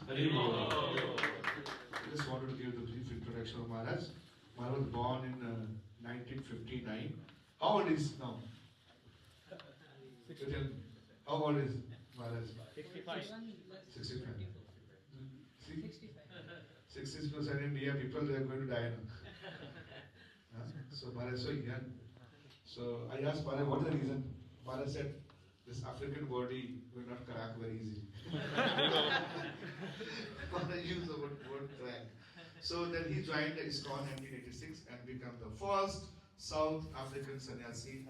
I just wanted to give the brief introduction of Maharaj. Maharaj was born in 1959. How old is now? How old is Maharaj? 65. 65. See? 60% in India, people they are going to die now. So Maharaj is so young. So I asked Maharaj, what is the reason? Maharaj said, this African body will not crack very easily. Maharaj used the word crack. So then he joined the ISKCON in 1986 and became the first South African sannyasi.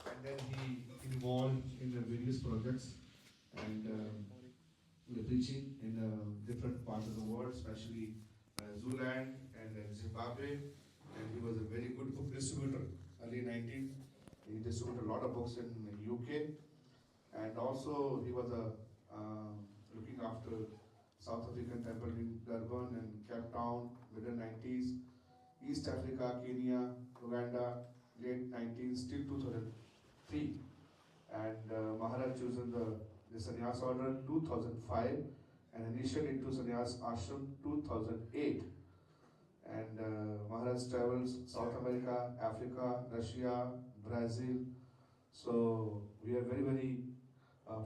And then he involved in the various projects and the preaching in different parts of the world, especially Zululand and Zimbabwe. And he was a very good book distributor. Early 19, he distributed a lot of books in UK. And also he was looking after South African temple in Durban and Cape Town, middle 90s, East Africa, Kenya, Uganda, late 90s till 2003. And Maharaj chosen the sannyas order 2005 and initiated into sannyas ashram 2008. And Maharaj travels South America, Africa, Russia, Brazil. So we are very, very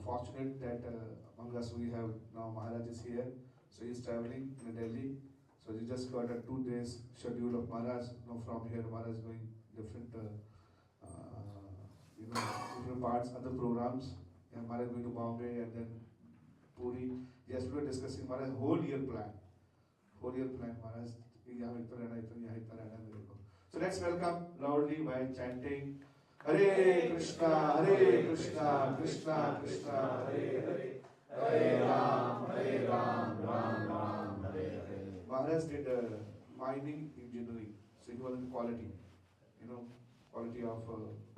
fortunate that among us we have now Maharaj is here. So he is traveling in Delhi. So he just got a 2 days schedule of Maharaj. Now from here Maharaj is going different, different parts, other programs. And Maharaj going to Bombay and then Puri. Yes, we were discussing Maharaj whole year plan. Whole year plan, Maharaj. So let's welcome loudly by chanting Hare Krishna, Krishna Krishna, Hare Hare, Hare Ram, Ram, Hare Hare. Maharaj did mining engineering, so he was in quality, quality of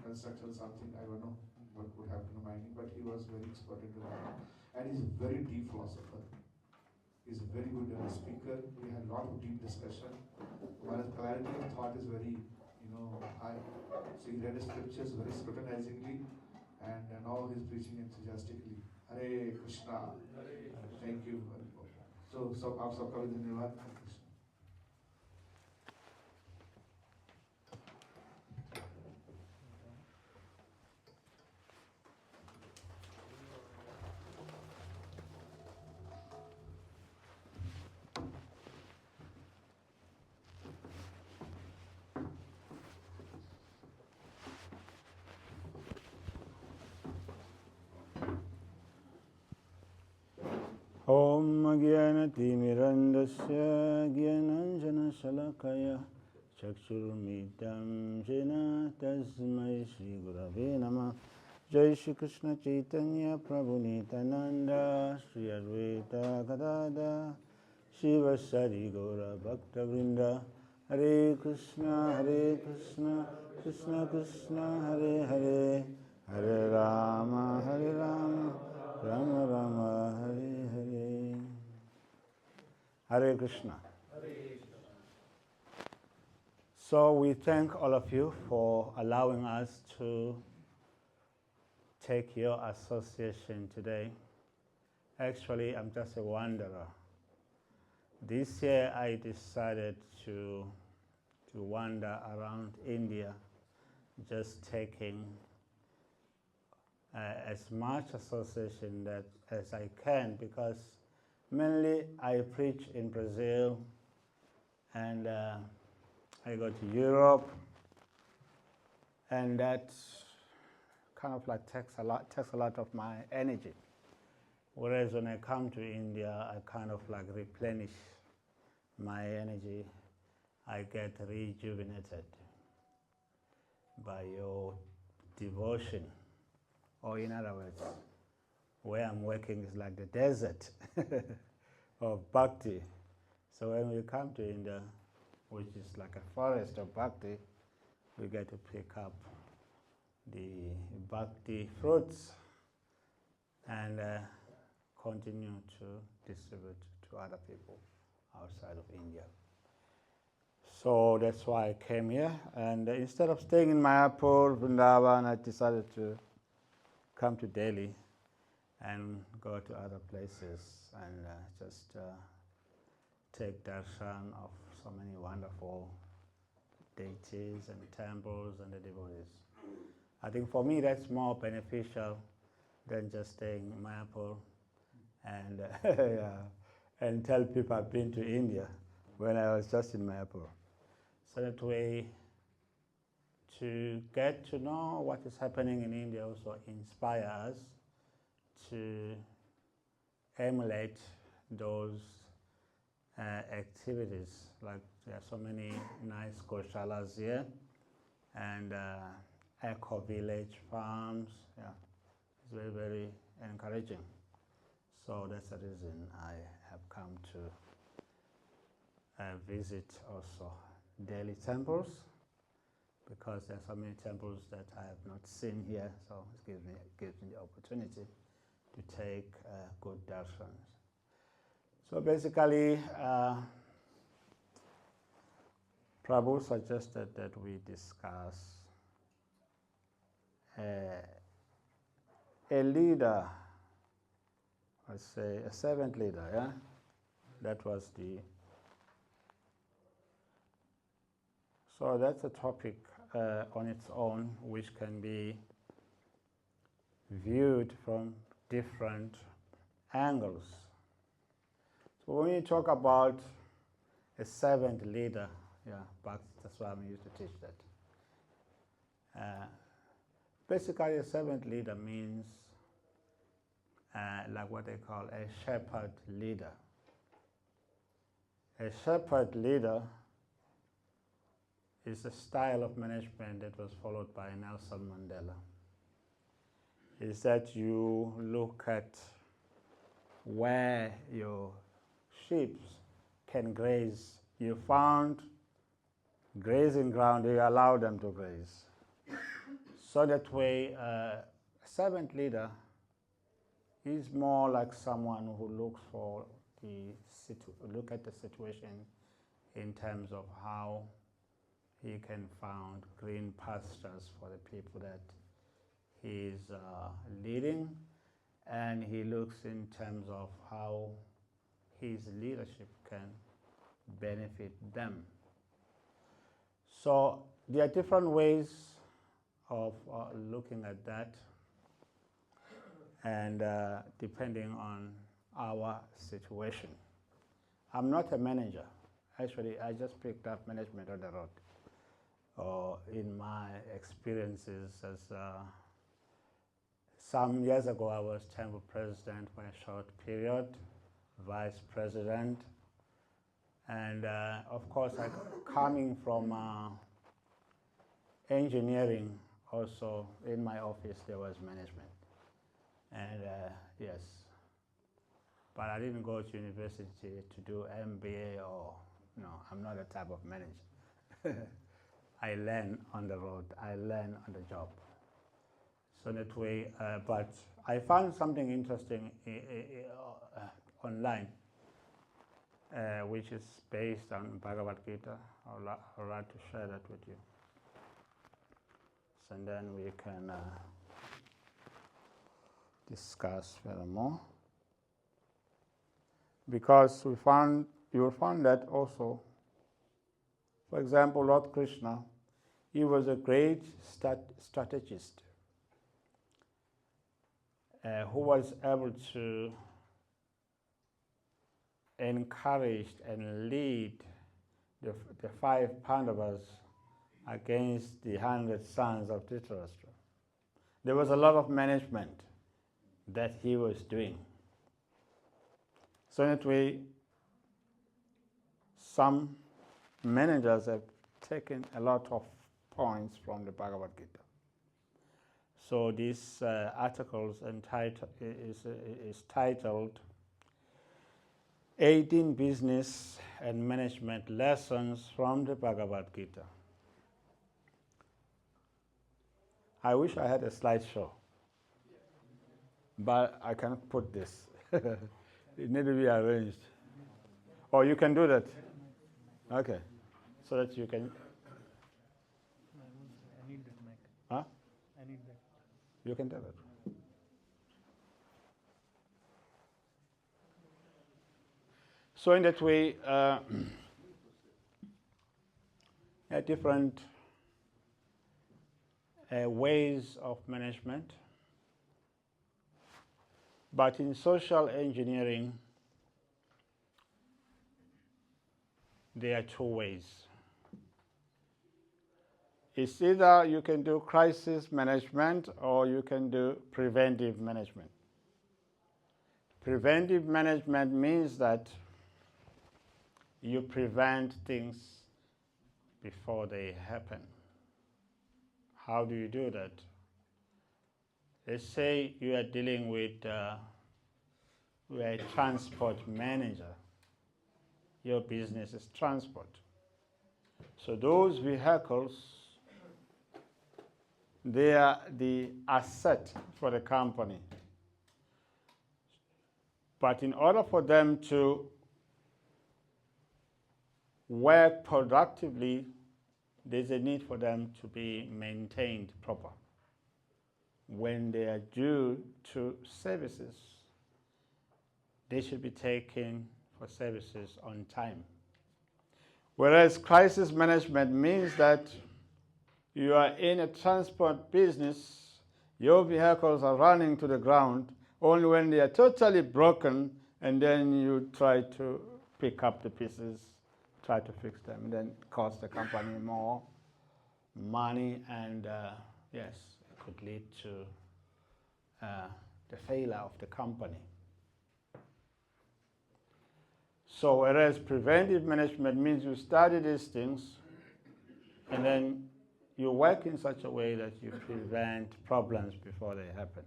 construction, something, I don't know what would happen to mining, but he was very expert in mining. And he's a very deep philosopher. He's a very good speaker. We had a lot of deep discussion. Maharaj's clarity of thought is very, high. So he read the scriptures very scrutinizingly, and now he's preaching enthusiastically. Hare Krishna. Thank you. So आप सबका भी धन्यवाद. Om Gyanatimirandasya Gyananjana Shalakaya Chakshurumidam Jena Tasmai Shri Gurave Namah. Jai Shri Krishna Chaitanya Prabhu Nityananda Shri Advaita Gadada Shiva Sari Gaura Bhakta Vrinda. Hare Krishna, Krishna Krishna, Hare Hare, Hare Rama, Rama Rama, Hare Hare. Hare Krishna. So we thank all of you for allowing us to take your association today. Actually, I'm just a wanderer. This year I decided to wander around India, just taking as much association as I can, because mainly I preach in Brazil, and I go to Europe, and that kind of like takes a lot of my energy. Whereas when I come to India, I kind of like replenish my energy. I get rejuvenated by your devotion. Or in other words, where I'm working is like the desert of Bhakti. So when we come to India, which is like a forest of Bhakti, we get to pick up the Bhakti fruits and continue to distribute to other people outside of India. So that's why I came here, and instead of staying in Mayapur, Vrindavan, I decided to come to Delhi and go to other places and just take darshan of so many wonderful deities and temples and the devotees. I think for me that's more beneficial than just staying in Mayapur and yeah, and tell people I've been to India when I was just in Mayapur. So that way, to get to know what is happening in India also inspire us to emulate those activities. Like there are so many nice goshalas here and eco village farms. Yeah, it's very, very encouraging. So that's the reason I have come to visit also Delhi temples, because there are so many temples that I have not seen here. So it gives me the opportunity to take good darshans. So basically, Prabhu suggested that we discuss a leader, let's say a servant leader, yeah? That was the, so that's a topic on its own which can be viewed from different angles. So when you talk about a servant leader, yeah, Bhakti Swami used to teach that. Basically, a servant leader means like what they call a shepherd leader. A shepherd leader is a style of management that was followed by Nelson Mandela. Is that you look at where your sheep can graze. You found grazing ground, you allow them to graze. So that way, a servant leader is more like someone who looks for look at the situation in terms of how he can find green pastures for the people that he is leading, and he looks in terms of how his leadership can benefit them. So there are different ways of looking at that, and depending on our situation. I'm not a manager. Actually, I just picked up management on the road. In my experiences as some years ago, I was temple president for a short period, vice president, and of course, coming from engineering, also in my office there was management, and yes, but I didn't go to university to do MBA or no. I'm not a type of manager. I learn on the road. I learn on the job. So that way, but I found something interesting online, which is based on Bhagavad Gita. I'd like to share that with you. So and then we can discuss furthermore. Because you will find that also, for example, Lord Krishna, he was a great strategist who was able to encourage and lead the 5 Pandavas against the 100 sons of Dhritarashtra. There was a lot of management that he was doing. So in that way, some managers have taken a lot of points from the Bhagavad Gita. So this article is titled 18 Business and Management Lessons from the Bhagavad Gita. I wish I had a slideshow, but I cannot put this. It needs to be arranged. Oh, you can do that? Okay. So that you can... I need that mic. Huh? I need that. You can do that. So in that way, different ways of management. But in social engineering, there are two ways. It's either you can do crisis management or you can do preventive management. Preventive management means that you prevent things before they happen. How do you do that? Let's say you are dealing with a transport manager. Your business is transport. So those vehicles, they are the asset for the company. But in order for them to work productively, there's a need for them to be maintained proper. When they are due to services, they should be taken for services on time. Whereas crisis management means that you are in a transport business, your vehicles are running to the ground only when they are totally broken, and then you try to pick up the pieces, try to fix them, and then it costs the company more money, and yes, it could lead to the failure of the company. So whereas preventive management means you study these things and then you work in such a way that you prevent problems before they happen.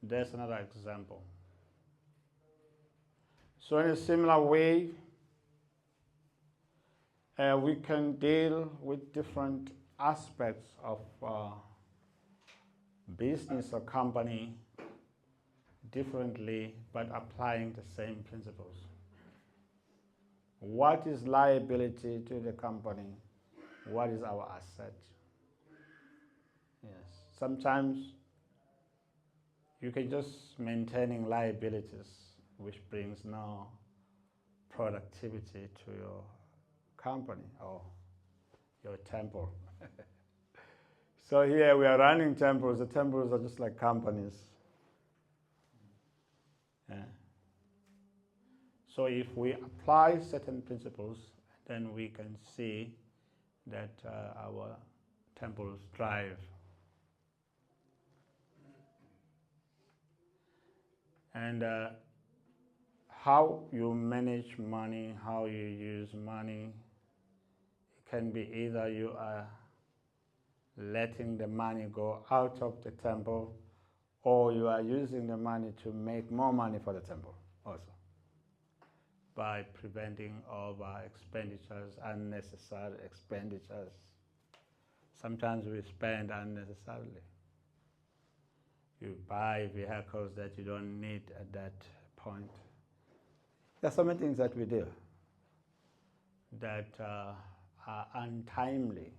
There's another example. So in a similar way, we can deal with different aspects of business or company differently, but applying the same principles. What is liability to the company? What is our asset? Yes. Sometimes you can just maintaining liabilities, which brings no productivity to your company or your temple. So here we are running temples. The temples are just like companies. Yeah. So if we apply certain principles, then we can see that our temples thrive. And how you manage money, how you use money, it can be either you are letting the money go out of the temple, or you are using the money to make more money for the temple also, by preventing over expenditures, unnecessary expenditures. Sometimes we spend unnecessarily. You buy vehicles that you don't need at that point. There are so many things that we do that are untimely.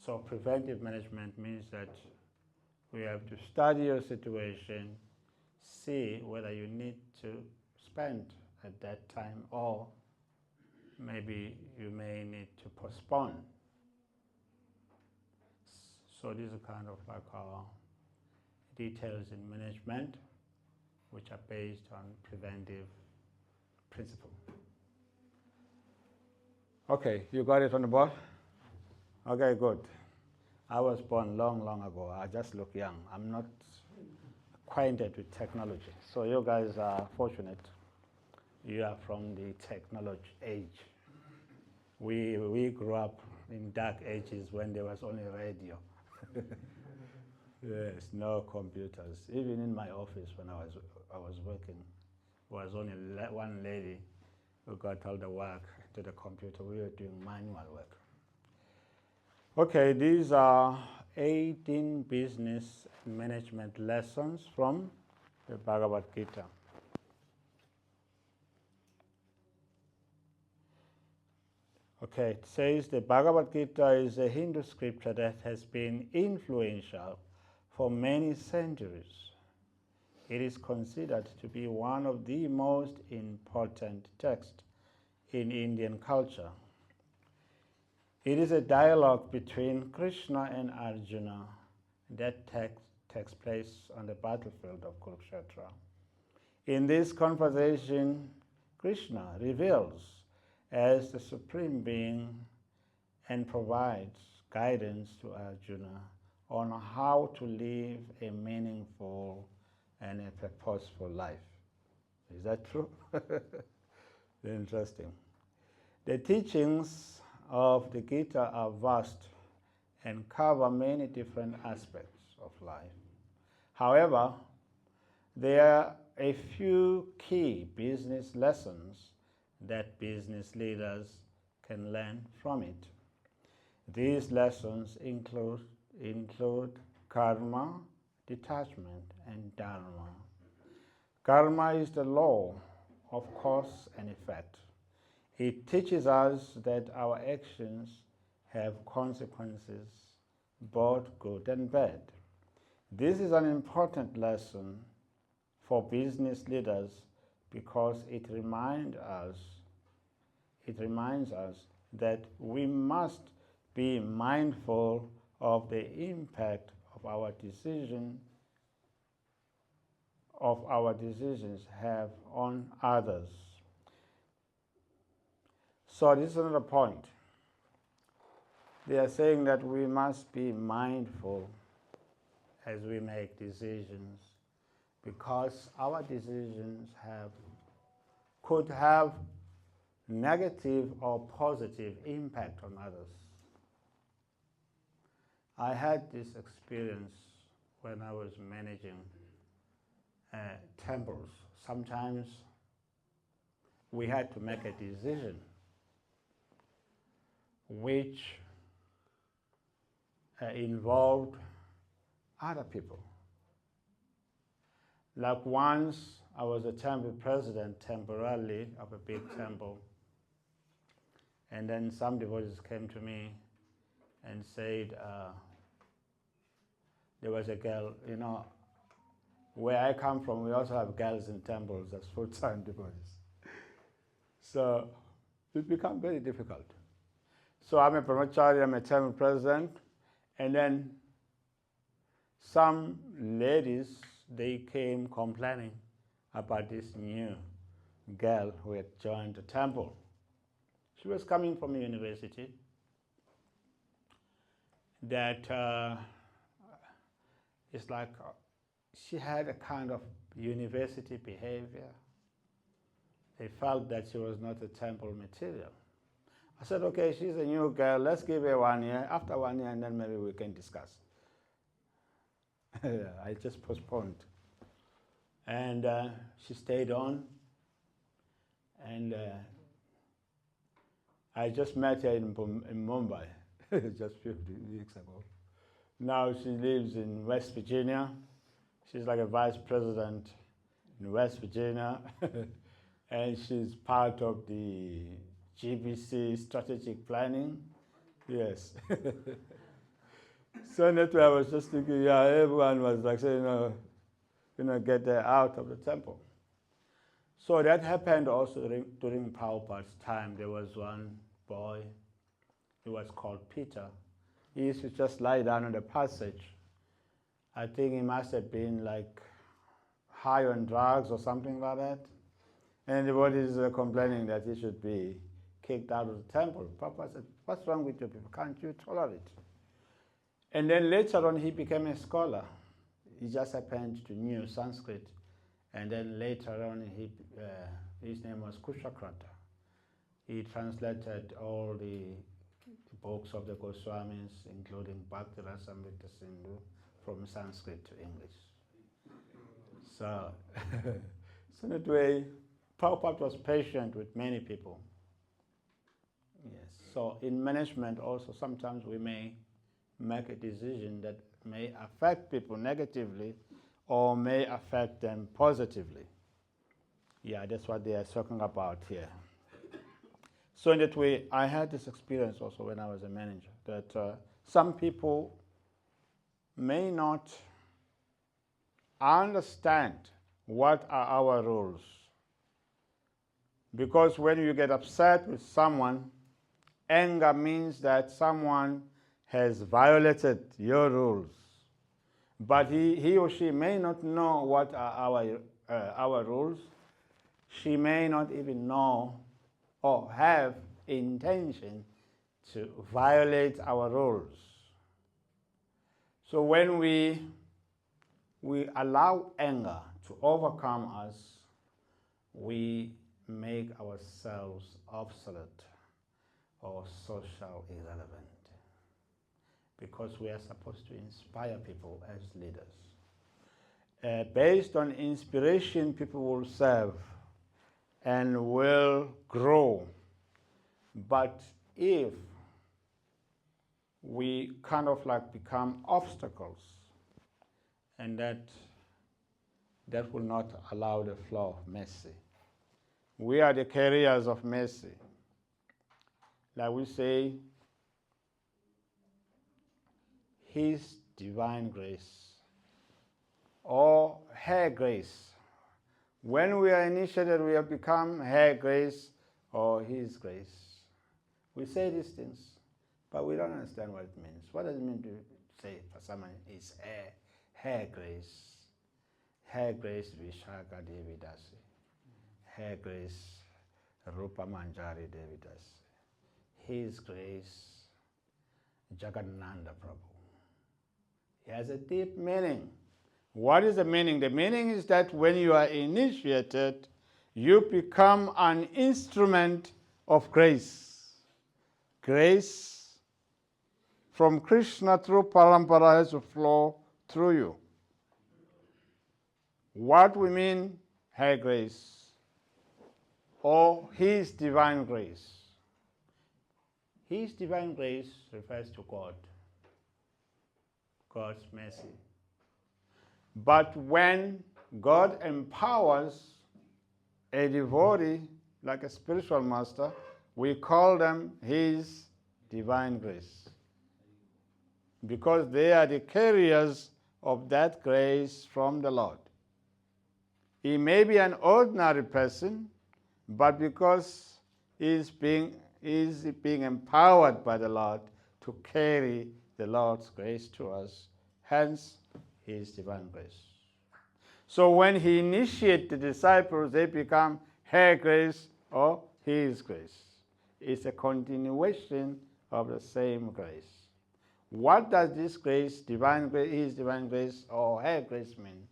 So preventive management means that we have to study your situation, see whether you need to spend at that time, or maybe you may need to postpone. So these are kind of like our details in management, which are based on preventive principle. Okay, you got it on the board? Okay, good. I was born long, long ago. I just look young. I'm not acquainted with technology. So you guys are fortunate. You are from the technology age. We grew up in dark ages when there was only radio. Yes, no computers. Even in my office when I was working, there was only one lady who got all the work to the computer. We were doing manual work. Okay, these are 18 business management lessons from the Bhagavad Gita. Okay, it says the Bhagavad Gita is a Hindu scripture that has been influential for many centuries. it is considered to be one of the most important texts in Indian culture. It is a dialogue between Krishna and Arjuna that takes place on the battlefield of Kurukshetra. In this conversation, Krishna reveals as the Supreme Being and provides guidance to Arjuna on how to live a meaningful and a purposeful life. Is that true? Interesting. The teachings of the Gita are vast and cover many different aspects of life. However, there are a few key business lessons that business leaders can learn from it. These lessons include karma, detachment, and dharma. Karma is the law of cause and effect. It teaches us that our actions have consequences, both good and bad. This is an important lesson for business leaders because it reminds us that we must be mindful of the impact of our decisions have on others. So this is another point. They are saying that we must be mindful as we make decisions because our decisions could have negative or positive impact on others. I had this experience when I was managing temples. Sometimes we had to make a decision which involved other people. Like once I was a temple president temporarily of a big temple, and then some devotees came to me and said, there was a girl, where I come from, we also have girls in temples as full-time devotees. So it became very difficult. So I'm a brahmachari, I'm a temple president, and then some ladies, they came complaining about this new girl who had joined the temple. She was coming from a university that it's like she had a kind of university behavior. They felt that she was not a temple material. I said, okay, she's a new girl, let's give her 1 year. After 1 year, and then maybe we can discuss. I just postponed. And she stayed on, and I just met her in Mumbai just a few weeks ago. Now she lives in West Virginia. She's like a vice president in West Virginia, and she's part of the GBC strategic planning. Yes. So that's why I was just thinking, everyone was like saying, get her out of the temple. So that happened also during Prabhupada's time. There was one boy, he was called Peter. He used to just lie down on the passage. I think he must have been like high on drugs or something like that. And everybody's complaining that he should be kicked out of the temple. Papa said, what's wrong with you people? Can't you tolerate? And then later on he became a scholar. He just happened to know Sanskrit. And then later on his name was Kushakrata. He translated all the books of the Goswamis, including Bhakti Rasamrita Sindhu, from Sanskrit to English. So, so that way, Prabhupada was patient with many people. Yes. So in management also, sometimes we may make a decision that may affect people negatively or may affect them positively. Yeah, that's what they are talking about here. So in that way, I had this experience also when I was a manager, that some people may not understand What are our rules? Because when you get upset with someone, anger means that someone has violated your rules. But he or she may not know what are our rules. She may not even know or have intention to violate our rules. So when we allow anger to overcome us, we make ourselves obsolete or social irrelevant, because we are supposed to inspire people as leaders. Based on inspiration, people will serve and will grow. But if we kind of like become obstacles, and that will not allow the flow of mercy. We are the carriers of mercy. Like we say, His divine grace or her grace. When we are initiated, we have become her grace or His grace. We say these things, but we don't understand what it means. What does it mean to say for someone is her grace? Her grace Vishaka Devidasi. Her grace Rupa Manjari Devidasi. His grace Jagannanda Prabhu. It has a deep meaning. What is the meaning? The meaning is that when you are initiated, you become an instrument of grace. Grace from Krishna through Parampara has to flow through you. What we mean, her grace or His divine grace. His divine grace refers to God, God's mercy. But when God empowers a devotee, like a spiritual master, we call them His divine grace, because they are the carriers of that grace from the Lord. He may be an ordinary person, but because he is being empowered by the Lord to carry the Lord's grace to us, hence His divine grace. So when He initiates the disciples, they become her grace or His grace. It's a continuation of the same grace. What does this grace, divine grace, His divine grace or her grace mean?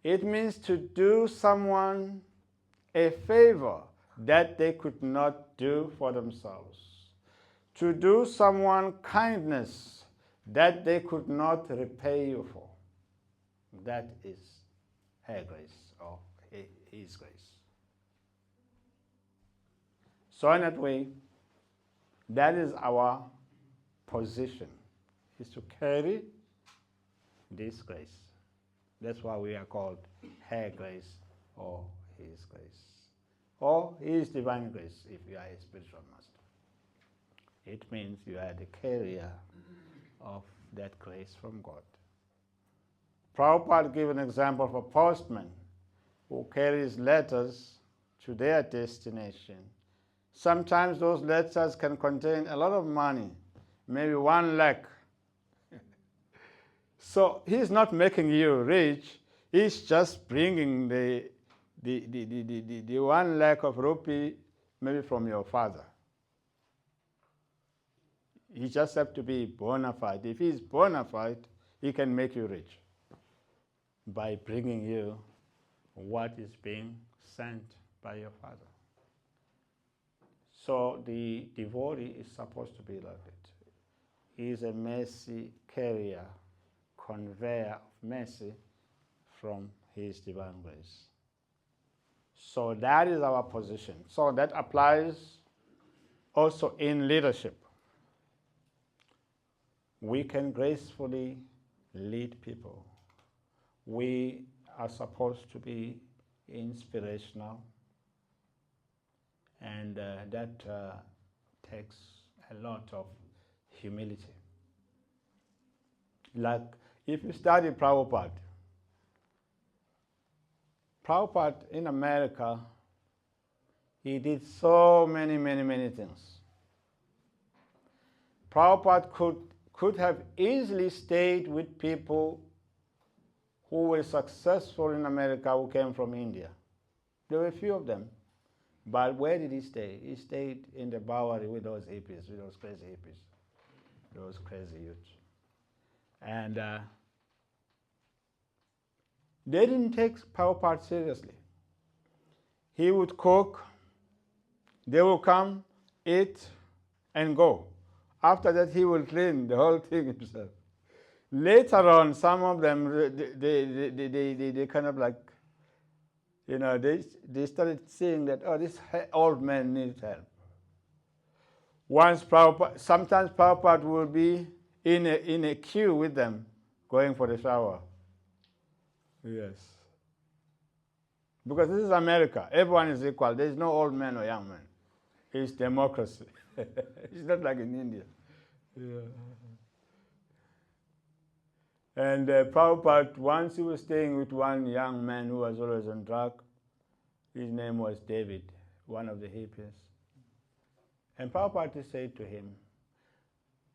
It means to do someone a favor that they could not do for themselves. To do someone kindness that they could not repay you for. That is her grace or His grace. So in that way, that is our position, is to carry this grace. That's why we are called her grace or His grace. Or His divine grace if you are a spiritual master. It means you are the carrier of that grace from God. Prabhupada gave an example of a postman who carries letters to their destination. Sometimes those letters can contain a lot of money, maybe 1 lakh. So he's not making you rich, he's just bringing the 1 lakh of rupee maybe from your father. He just has to be bona fide. If he's bona fide, he can make you rich by bringing you what is being sent by your father. So the devotee is supposed to be like it. He is a mercy carrier, conveyor of mercy from His divine grace. So that is our position. So that applies also in leadership. We can gracefully lead people. We are supposed to be inspirational, and that takes a lot of humility. Like if you study Prabhupada, Prabhupada in America, he did so many things. Prabhupada could have easily stayed with people who were successful in America who came from India. There were a few of them. But where did he stay? He stayed in the Bowery with those hippies, with those crazy hippies, those crazy youths. And they didn't take Prabhupada seriously. He would cook, they would come, eat, and go. After that, he will clean the whole thing himself. Later on, some of them, they kind of like, you know, they started seeing that, oh, this old man needs help. Sometimes Prabhupada will be in a queue with them, going for the shower. Yes. Because this is America. Everyone is equal. There is no old man or young man. It's democracy. It's not like in India. Yeah. And Prabhupada, once he was staying with one young man who was always on drugs. His name was David, one of the hippies. And Prabhupada said to him,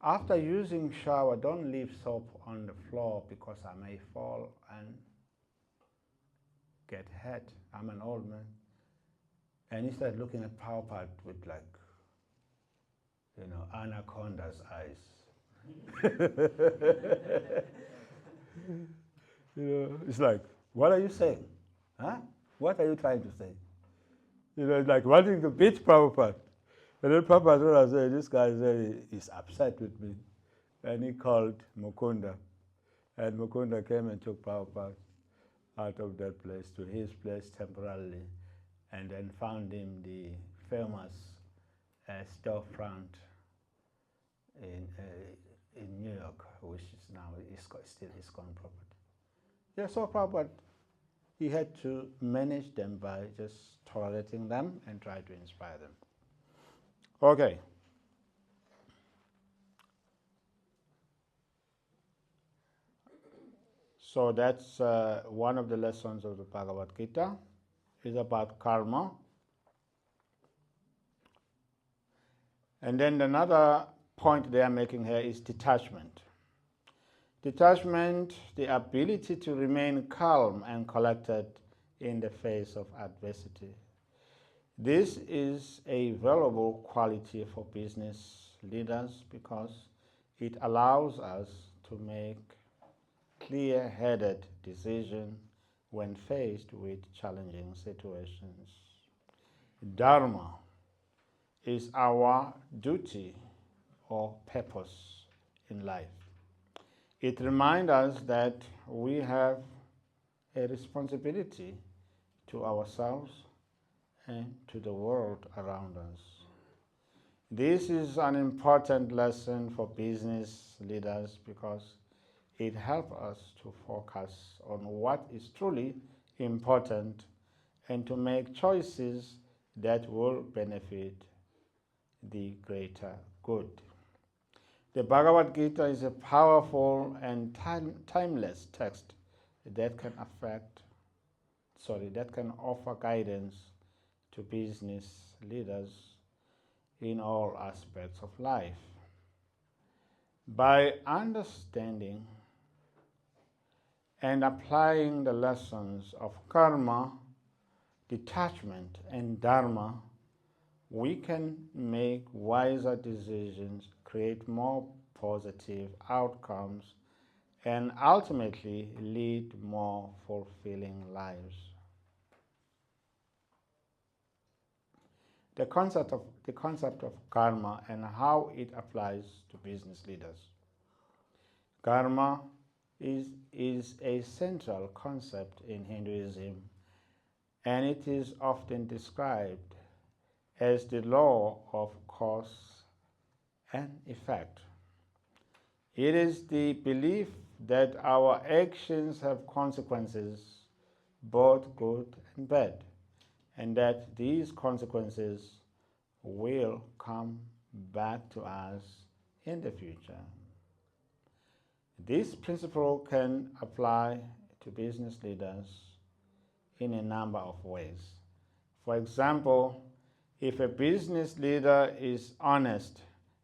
after using shower, don't leave soap on the floor because I may fall and get hurt. I'm an old man. And he started looking at Prabhupada with like, you know, anaconda's eyes. You know, it's like, what are you saying? Huh? What are you trying to say? You know, it's like wanting to beat Prabhupada. And then Prabhupada said, this guy is upset with me. And he called Mukunda. And Mukunda came and took Prabhupada out of that place to his place temporarily, and then found him the famous storefront in New York, which is now still ISKCON property. Yeah, so Prabhupada, he had to manage them by just tolerating them and try to inspire them. Okay. So that's one of the lessons of the Bhagavad Gita, is about karma. And then another point they are making here is detachment. Detachment, the ability to remain calm and collected in the face of adversity. This is a valuable quality for business leaders because it allows us to make clear-headed decisions when faced with challenging situations. Dharma is our duty or purpose in life. It reminds us that we have a responsibility to ourselves and to the world around us. This is an important lesson for business leaders because it helps us to focus on what is truly important and to make choices that will benefit the greater good. The Bhagavad Gita is a powerful and timeless text that can offer guidance to business leaders in all aspects of life. By understanding and applying the lessons of karma, detachment, and dharma, we can make wiser decisions, create more positive outcomes, and ultimately lead more fulfilling lives. The concept of karma and how it applies to business leaders. Karma is a central concept in Hinduism, and it is often described as the law of cause and effect. It is the belief that our actions have consequences, both good and bad, and that these consequences will come back to us in the future. This principle can apply to business leaders in a number of ways. For example, if a business leader is honest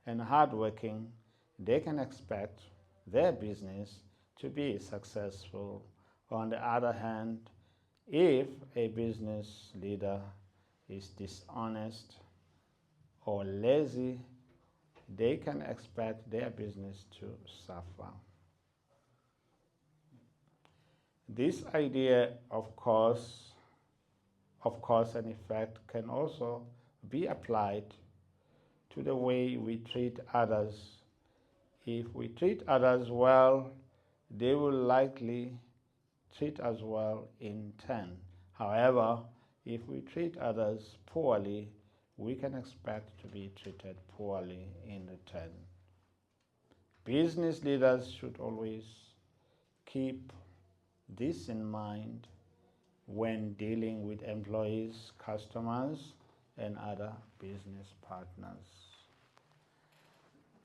and hardworking, they can expect their business to be successful. On the other hand, if a business leader is dishonest or lazy, they can expect their business to suffer. This idea of cause and effect can also be applied to the way we treat others. If we treat others well, they will likely treat us well in turn. However, if we treat others poorly, we can expect to be treated poorly in return. Business leaders should always keep this in mind when dealing with employees, customers, and other business partners.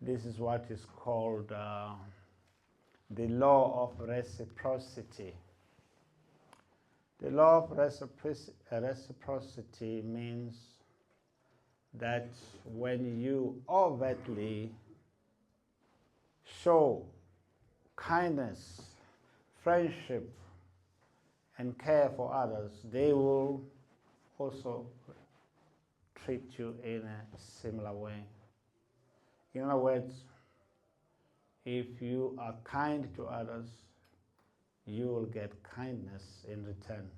This is what is called the law of reciprocity. The law of reciprocity means that when you overtly show kindness, friendship, and care for others, they will also treat you in a similar way. In other words, if you are kind to others, you will get kindness in return.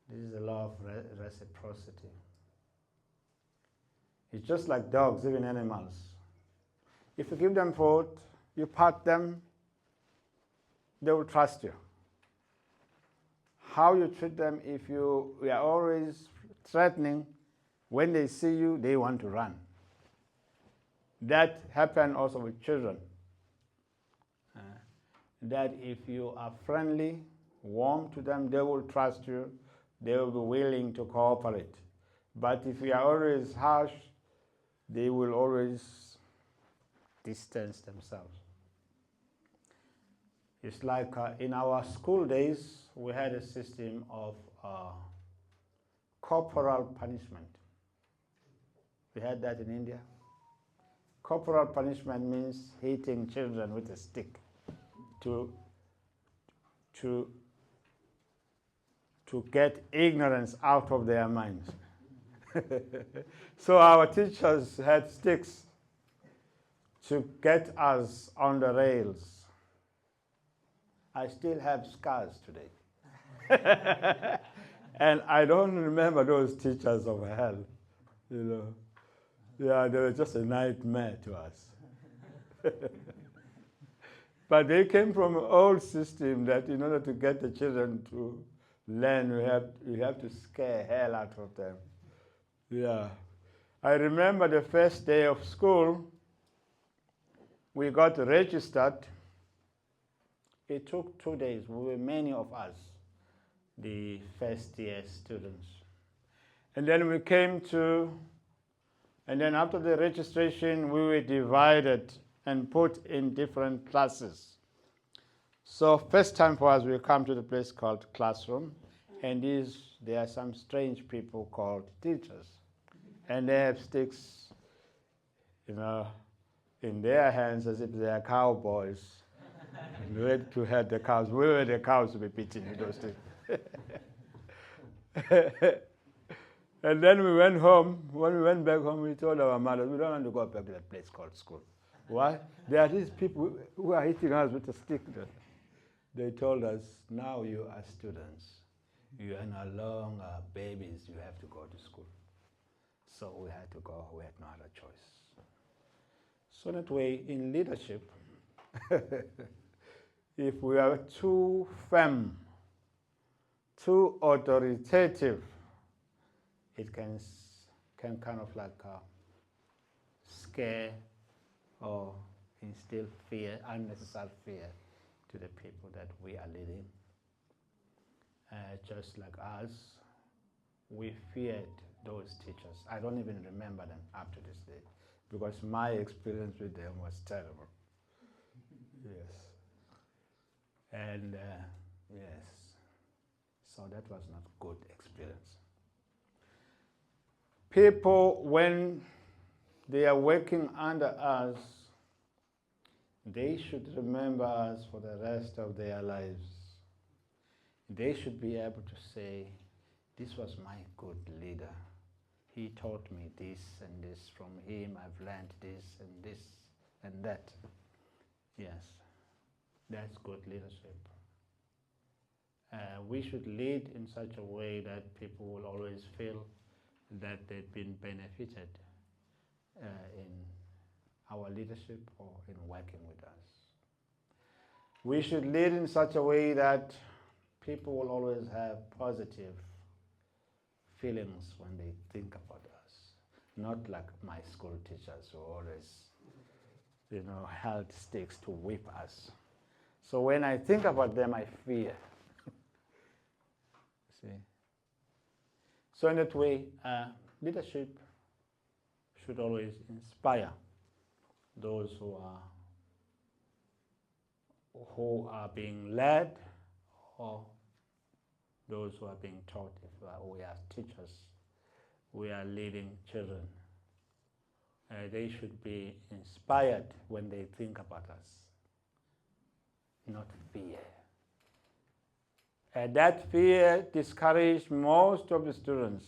This is the law of reciprocity. It's just like dogs, even animals. If you give them food, you pat them, they will trust you. How you treat them, if you are always threatening, when they see you, they want to run. That happens also with children. That if you are friendly, warm to them, they will trust you, they will be willing to cooperate. But if you are always harsh, they will always distance themselves. It's like in our school days, we had a system of corporal punishment. We had that in India. Corporal punishment means hitting children with a stick to get ignorance out of their minds. So our teachers had sticks to get us on the rails. I still have scars today. And I don't remember those teachers of hell, you know. Yeah, they were just a nightmare to us. But they came from an old system that in order to get the children to learn, you have to scare hell out of them. Yeah. I remember the first day of school, we got registered. It took 2 days. We were many of us, the first year students. And then we came to, and then after the registration, we were divided and put in different classes. So first time for us, we come to the place called classroom, and there are some strange people called teachers. And they have sticks, you know, in their hands as if they are cowboys. Ready to head the cows. We were the cows to be beaten with those things. And then we went home. When we went back home, we told our mothers, we don't want to go back to that place called school. Why? There are these people who are hitting us with a stick. They told us, now you are students. You are no longer babies. You have to go to school. So we had to go. We had no other choice. So that way, in leadership, if we are too firm, too authoritative, it can kind of like scare or instill fear, unnecessary fear, to the people that we are leading. Just like us, we feared those teachers. I don't even remember them up to this day, because my experience with them was terrible. Yes. And yes. So that was not good experience. People, when they are working under us, they should remember us for the rest of their lives. They should be able to say, this was my good leader. He taught me this and this. From him I've learned this and that. Yes, that's good leadership. We should lead in such a way that people will always feel that they've been benefited in our leadership or in working with us. We should lead in such a way that people will always have positive feelings when they think about us. Not like my school teachers who always, held sticks to whip us. So when I think about them, I fear. See? So in that way, leadership should always inspire those who are being led, or those who are being taught. If we are teachers, we are leading children. They should be inspired when they think about us, not fear. That fear discouraged most of the students.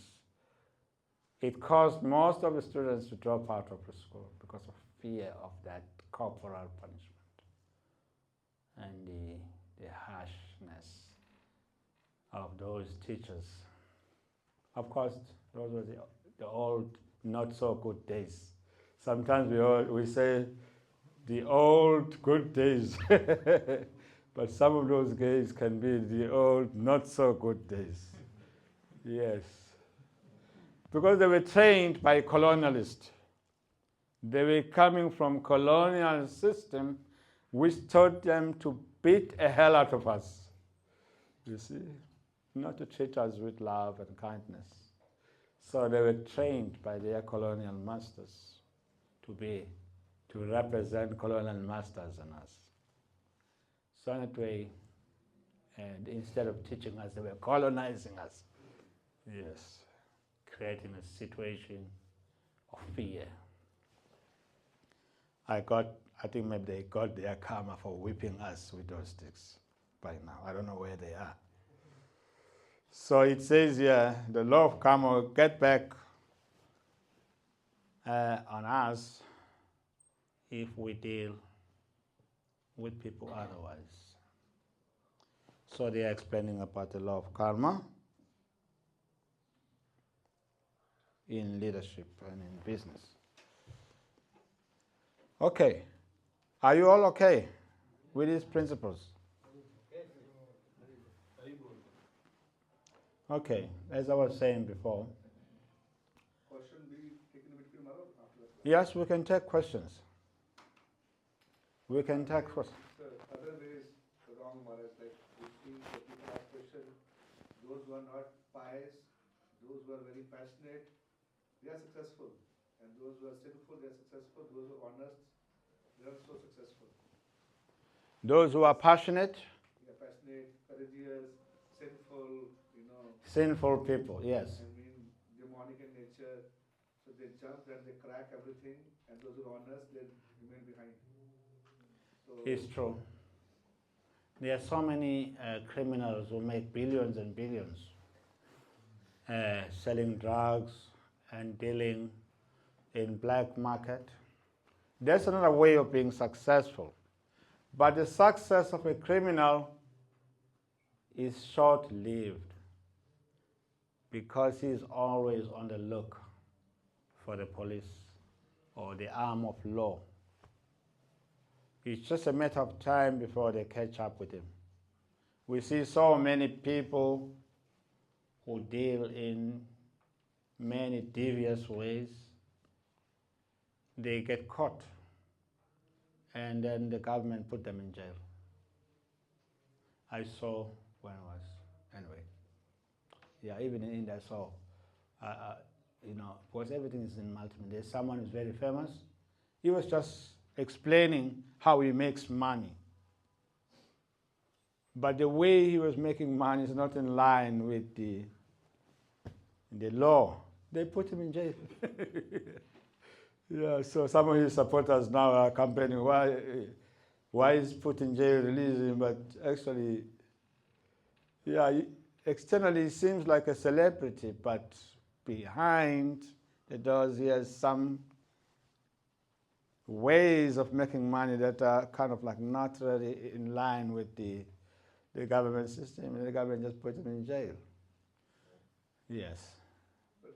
It caused most of the students to drop out of the school because of fear of that corporal punishment and the harshness of those teachers. Of course, those were the old, not so good days. Sometimes we say the old good days, but some of those days can be the old, not so good days. Yes. Because they were trained by colonialists. They were coming from colonial system which taught them to beat a hell out of us. You see? Not to treat us with love and kindness. So they were trained by their colonial masters to represent colonial masters and us. So in that way, and instead of teaching us, they were colonizing us. Yes, creating a situation of fear. I think maybe they got their karma for whipping us with those sticks by now. I don't know where they are. So it says here, the law of karma will get back on us if we deal with people otherwise. So they are explaining about the law of karma in leadership and in business. Okay, are you all okay with these principles? Okay, as I was saying before. Question be taken a bit tomorrow after the class. Yes, we can take questions. We can take questions. Other ways wrong, Maharaj, like we see the people ask question, those who are not pious, those who are very passionate, they are successful. And those who are sinful, they are successful. Those who are honest, they are so successful. Those who are passionate, Courageous, sinful, sinful people, yes. Demonic in nature. So they jump and they crack everything, and those who are honest, they remain behind. So It's true. There are so many criminals who make billions and billions selling drugs and dealing in black market. That's another way of being successful. But the success of a criminal is short-lived because he's always on the look for the police or the arm of law. It's just a matter of time before they catch up with him. We see so many people who deal in many devious ways. They get caught, and then the government put them in jail. I saw when I was, anyway. Yeah, even in India I saw, because everything is in multimedia. There's someone who's very famous. He was just explaining how he makes money. But the way he was making money is not in line with the law. They put him in jail. Yeah, so some of his supporters now are complaining, why is put in jail, release him, but actually, yeah, externally he seems like a celebrity, but behind the doors he has some ways of making money that are kind of like not really in line with the government system, and the government just put him in jail. Yes. But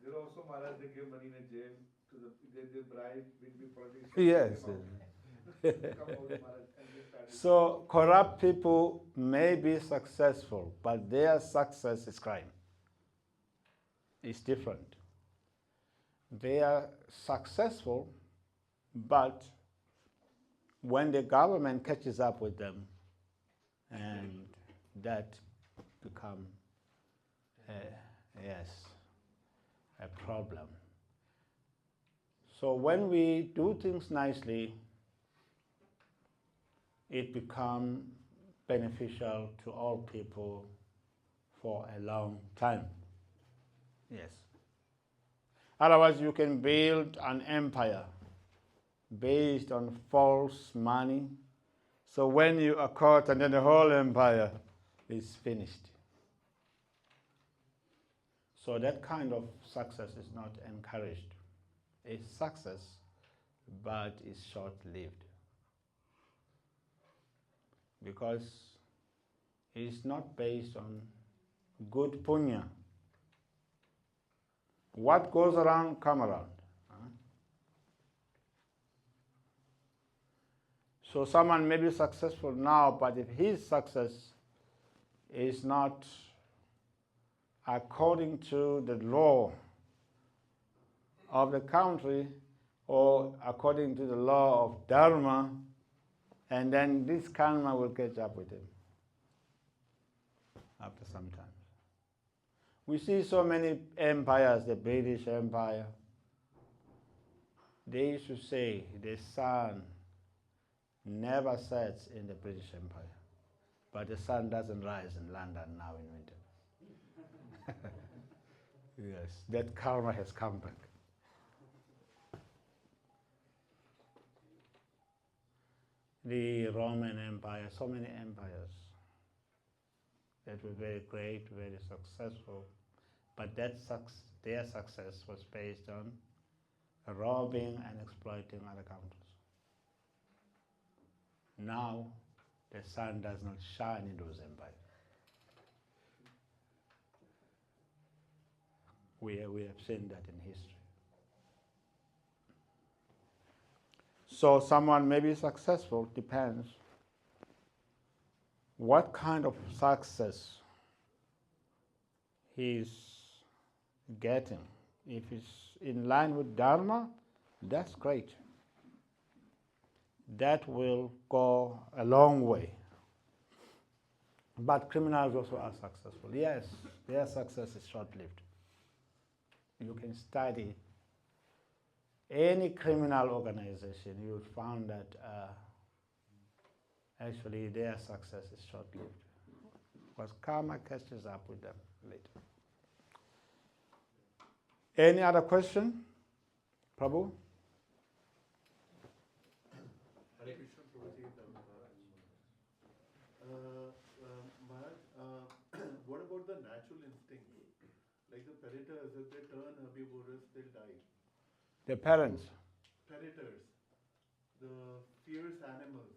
there also, Maharaj, they give money in a jail to they bribe big politicians. Yes. Come out, Maharaj, and they started. So corrupt people may be successful, but their success is crime. It's different. They are successful, but when the government catches up with them, and that become a problem. So when we do things nicely, it becomes beneficial to all people for a long time. Yes. Otherwise, you can build an empire based on false money. So when you are caught, and then the whole empire is finished. So that kind of success is not encouraged. It's success, but it's short-lived. Because it's not based on good punya. What goes around, come around. So someone may be successful now, but if his success is not according to the law of the country or according to the law of Dharma, and then this karma will catch up with him after some time. We see so many empires, the British Empire. They used to say the sun never sets in the British Empire, but the sun doesn't rise in London now in winter. Yes, that karma has come back. The Roman Empire, so many empires that were very great, very successful, but their success was based on robbing and exploiting other countries. Now, the sun does not shine in those empires. We have seen that in history. So someone may be successful, depends what kind of success he's getting. If it's in line with Dharma, that's great. That will go a long way. But criminals also are successful. Yes, their success is short-lived. You can study any criminal organization, you will find that actually their success is short-lived, because karma catches up with them later. Any other question? Prabhu? Hare Krishna, Prabhuji. Maharaj, what about the natural instinct? Like the predators, if they turn herbivorous, they'll die. The parents? Predators, the fierce animals,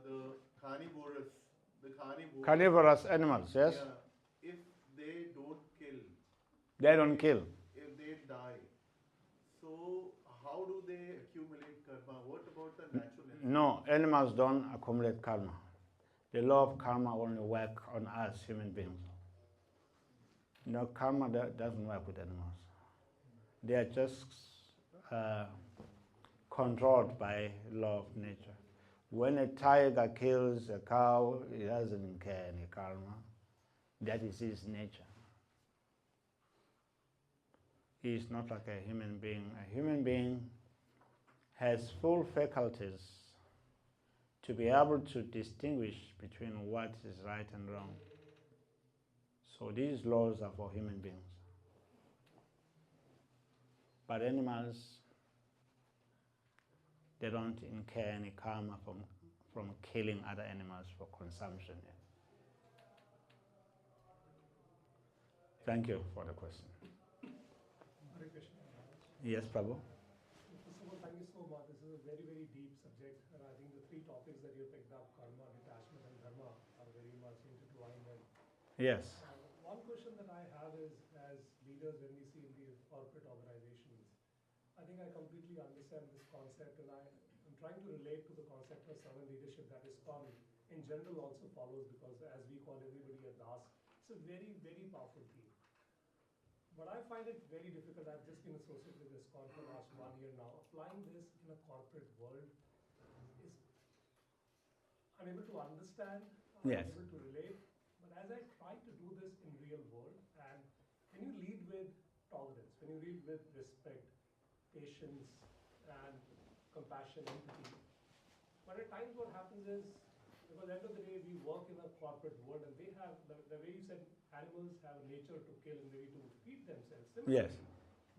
the carnivorous, Carnivorous animals, yes? Yeah, if they don't kill, They don't kill. if they die, so how do they accumulate karma? What about the natural instinct? No, animals don't accumulate karma. The law of karma only works on us, human beings. No, karma doesn't work with animals. They are just controlled by law of nature. When a tiger kills a cow, he doesn't incur any karma. That is his nature. He is not like a human being. A human being has full faculties to be able to distinguish between what is right and wrong. So these laws are for human beings. But animals, they don't incur any karma from killing other animals for consumption. Thank you for the question. Hare Krishna, Maharaj. Yes, Prabhu? First of all, thank you so much. This is a very, very deep subject, and I think the three topics that you picked up, karma, detachment, and dharma, are very much intertwined. And Yes. one question that I have is, as leaders, when we see in these corporate organizations, I think I completely understand this concept, and I'm trying to relate to the concept of servant leadership that is ISKCON in general also follows, because as we call everybody a das, it's a very, very powerful theme. But I find it very difficult. I've just been associated with ISKCON for the last 1 year now. Applying this in a corporate world is unable to understand, Yes. unable to relate. But as I try to do this in real world, and when you lead with tolerance, when you lead with respect, patience, and compassion, empathy, but at times what happens is, because at the end of the day, we work in a corporate world, and they have, the way you said, animals have a nature to kill and maybe to feed themselves. Similarly, Yes.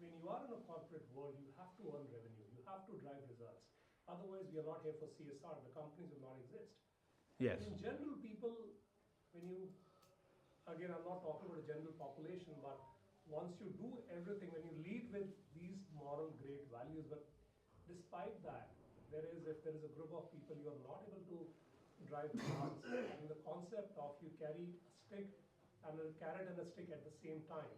when you are in a corporate world, you have to earn revenue, you have to drive results. Otherwise, we are not here for CSR, the companies will not exist. Yes. In general, people, when you, again, I'm not talking about a general population, but once you do everything, when you lead with these moral great values, but despite that, if there is a group of people, you are not able to drive results. And the concept of you carry a stick and a carrot and a stick at the same time.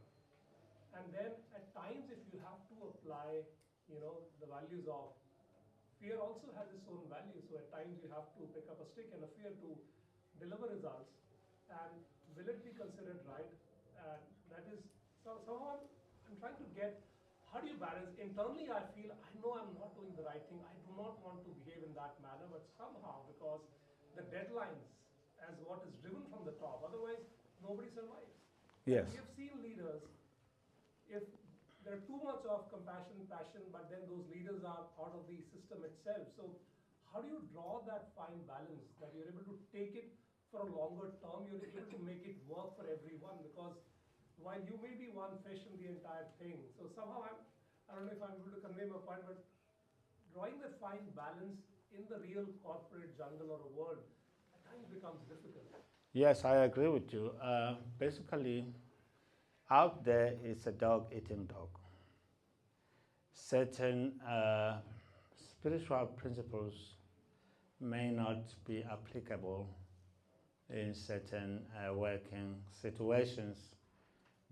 And then at times, if you have to apply, the values of fear also has its own value. So at times you have to pick up a stick and a fear to deliver results. And will it be considered right? And that is somehow I'm trying to get. How do you balance? Internally, I feel I know I'm not doing the right thing. I do not want to behave in that manner, but somehow because the deadlines as what is driven from the top, otherwise nobody survives. Yes. We have seen leaders, if there's too much of compassion, passion, but then those leaders are out of the system itself. So how do you draw that fine balance that you're able to take it for a longer term, you're able to make it work for everyone? Because while you may be one fish in the entire thing, so somehow I don't know if I'm able to convey my point, but drawing the fine balance in the real corporate jungle or a world at times becomes difficult. Yes, I agree with you. Basically, out there is a dog eating dog. Certain spiritual principles may not be applicable in certain working situations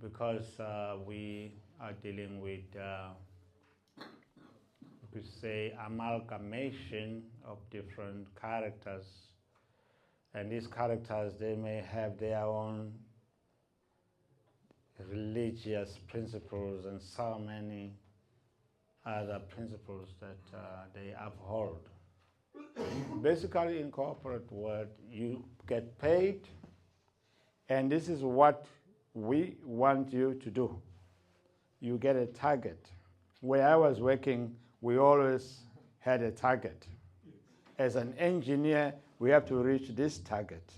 because we are dealing with, you could say, amalgamation of different characters. And these characters, they may have their own religious principles and so many other principles that they uphold. Basically, in corporate world, you get paid, and this is what we want you to do. You get a target. Where I was working, we always had a target. As an engineer, we have to reach this target.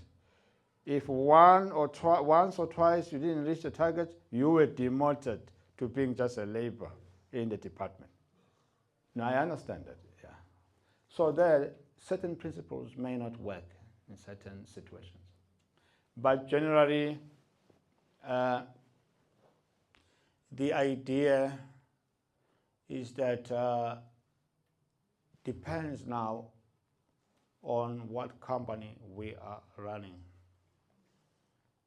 If once or twice you didn't reach the target, you were demoted to being just a laborer in the department. Now I understand that, yeah. So there, certain principles may not work in certain situations. But generally, the idea is that depends now on what company we are running.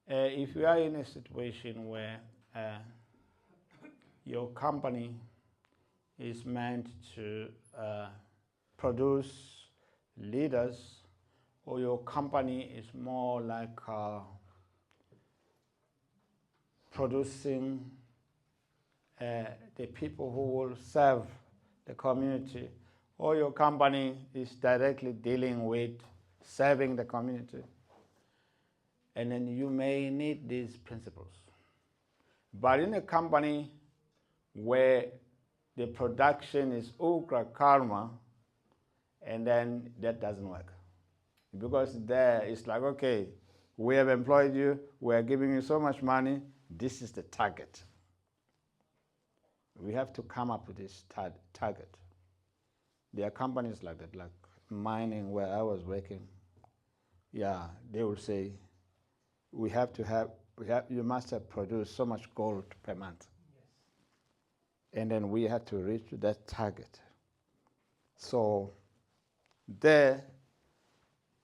If you are in a situation where your company is meant to produce leaders, or your company is more like producing the people who will serve the community, or your company is directly dealing with serving the community, and then you may need these principles. But in a company where the production is ugra karma, and then that doesn't work. Because there it's like, okay, we have employed you, we are giving you so much money, this is the target. We have to come up with this target. There are companies like that, like mining where I was working. Yeah, they will say, you must have produced so much gold per month. Yes. And then we have to reach that target. So there,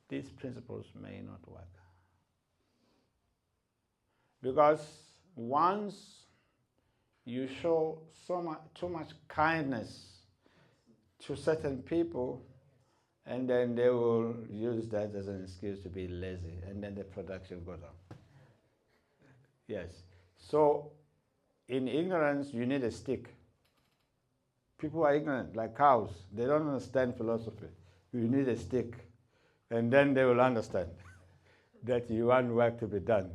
these principles may not work. Because once you show too much kindness to certain people, and then they will use that as an excuse to be lazy, and then the production goes on. Yes. So in ignorance, you need a stick. People are ignorant, like cows. They don't understand philosophy. You need a stick, and then they will understand that you want work to be done.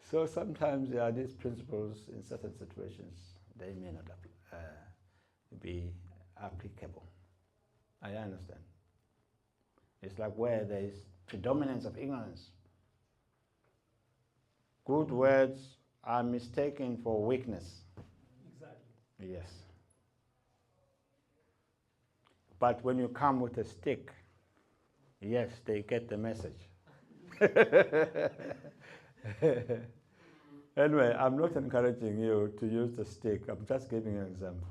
So sometimes there are these principles in certain situations, they may not be applicable. I understand. It's like where there is predominance of ignorance. Good words are mistaken for weakness. Exactly. Yes. But when you come with a stick, yes, they get the message. Anyway, I'm not encouraging you to use the stick. I'm just giving you an example.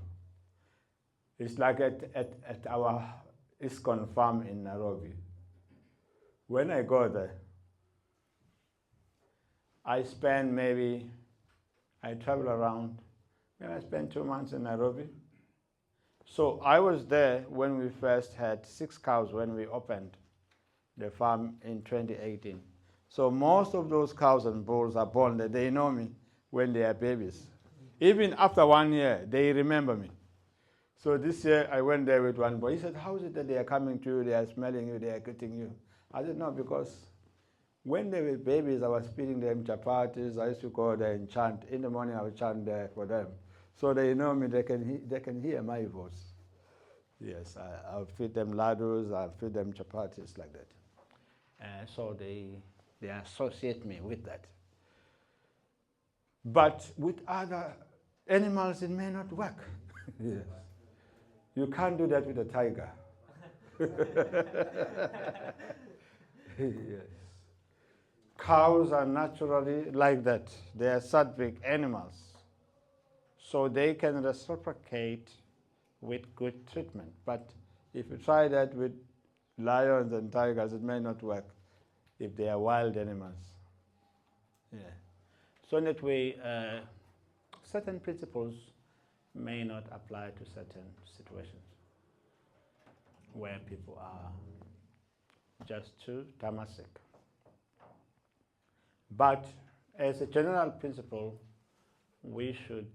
It's like at our ISKCON farm in Nairobi. When I go there, I travel around, and I spend 2 months in Nairobi. So I was there when we first had 6 cows when we opened the farm in 2018. So most of those cows and bulls are born there. They know me when they are babies. Even after 1 year, they remember me. So this year I went there with one boy. He said, how is it that they are coming to you, they are smelling you, they are greeting you? I said, no, because when they were babies, I was feeding them chapatis. I used to go there and chant. In the morning, I would chant there for them. So they know me, they can hear my voice. Yes, I'll feed them ladus, I'll feed them chapatis like that. So they associate me with that. But with other animals, it may not work. Yes. You can't do that with a tiger. Yes. Cows are naturally like that. They are sattvic animals. So they can reciprocate with good treatment. But if you try that with lions and tigers, it may not work if they are wild animals. Yeah. So in that way, certain principles may not apply to certain situations where people are just too tamasic. But as a general principle, we should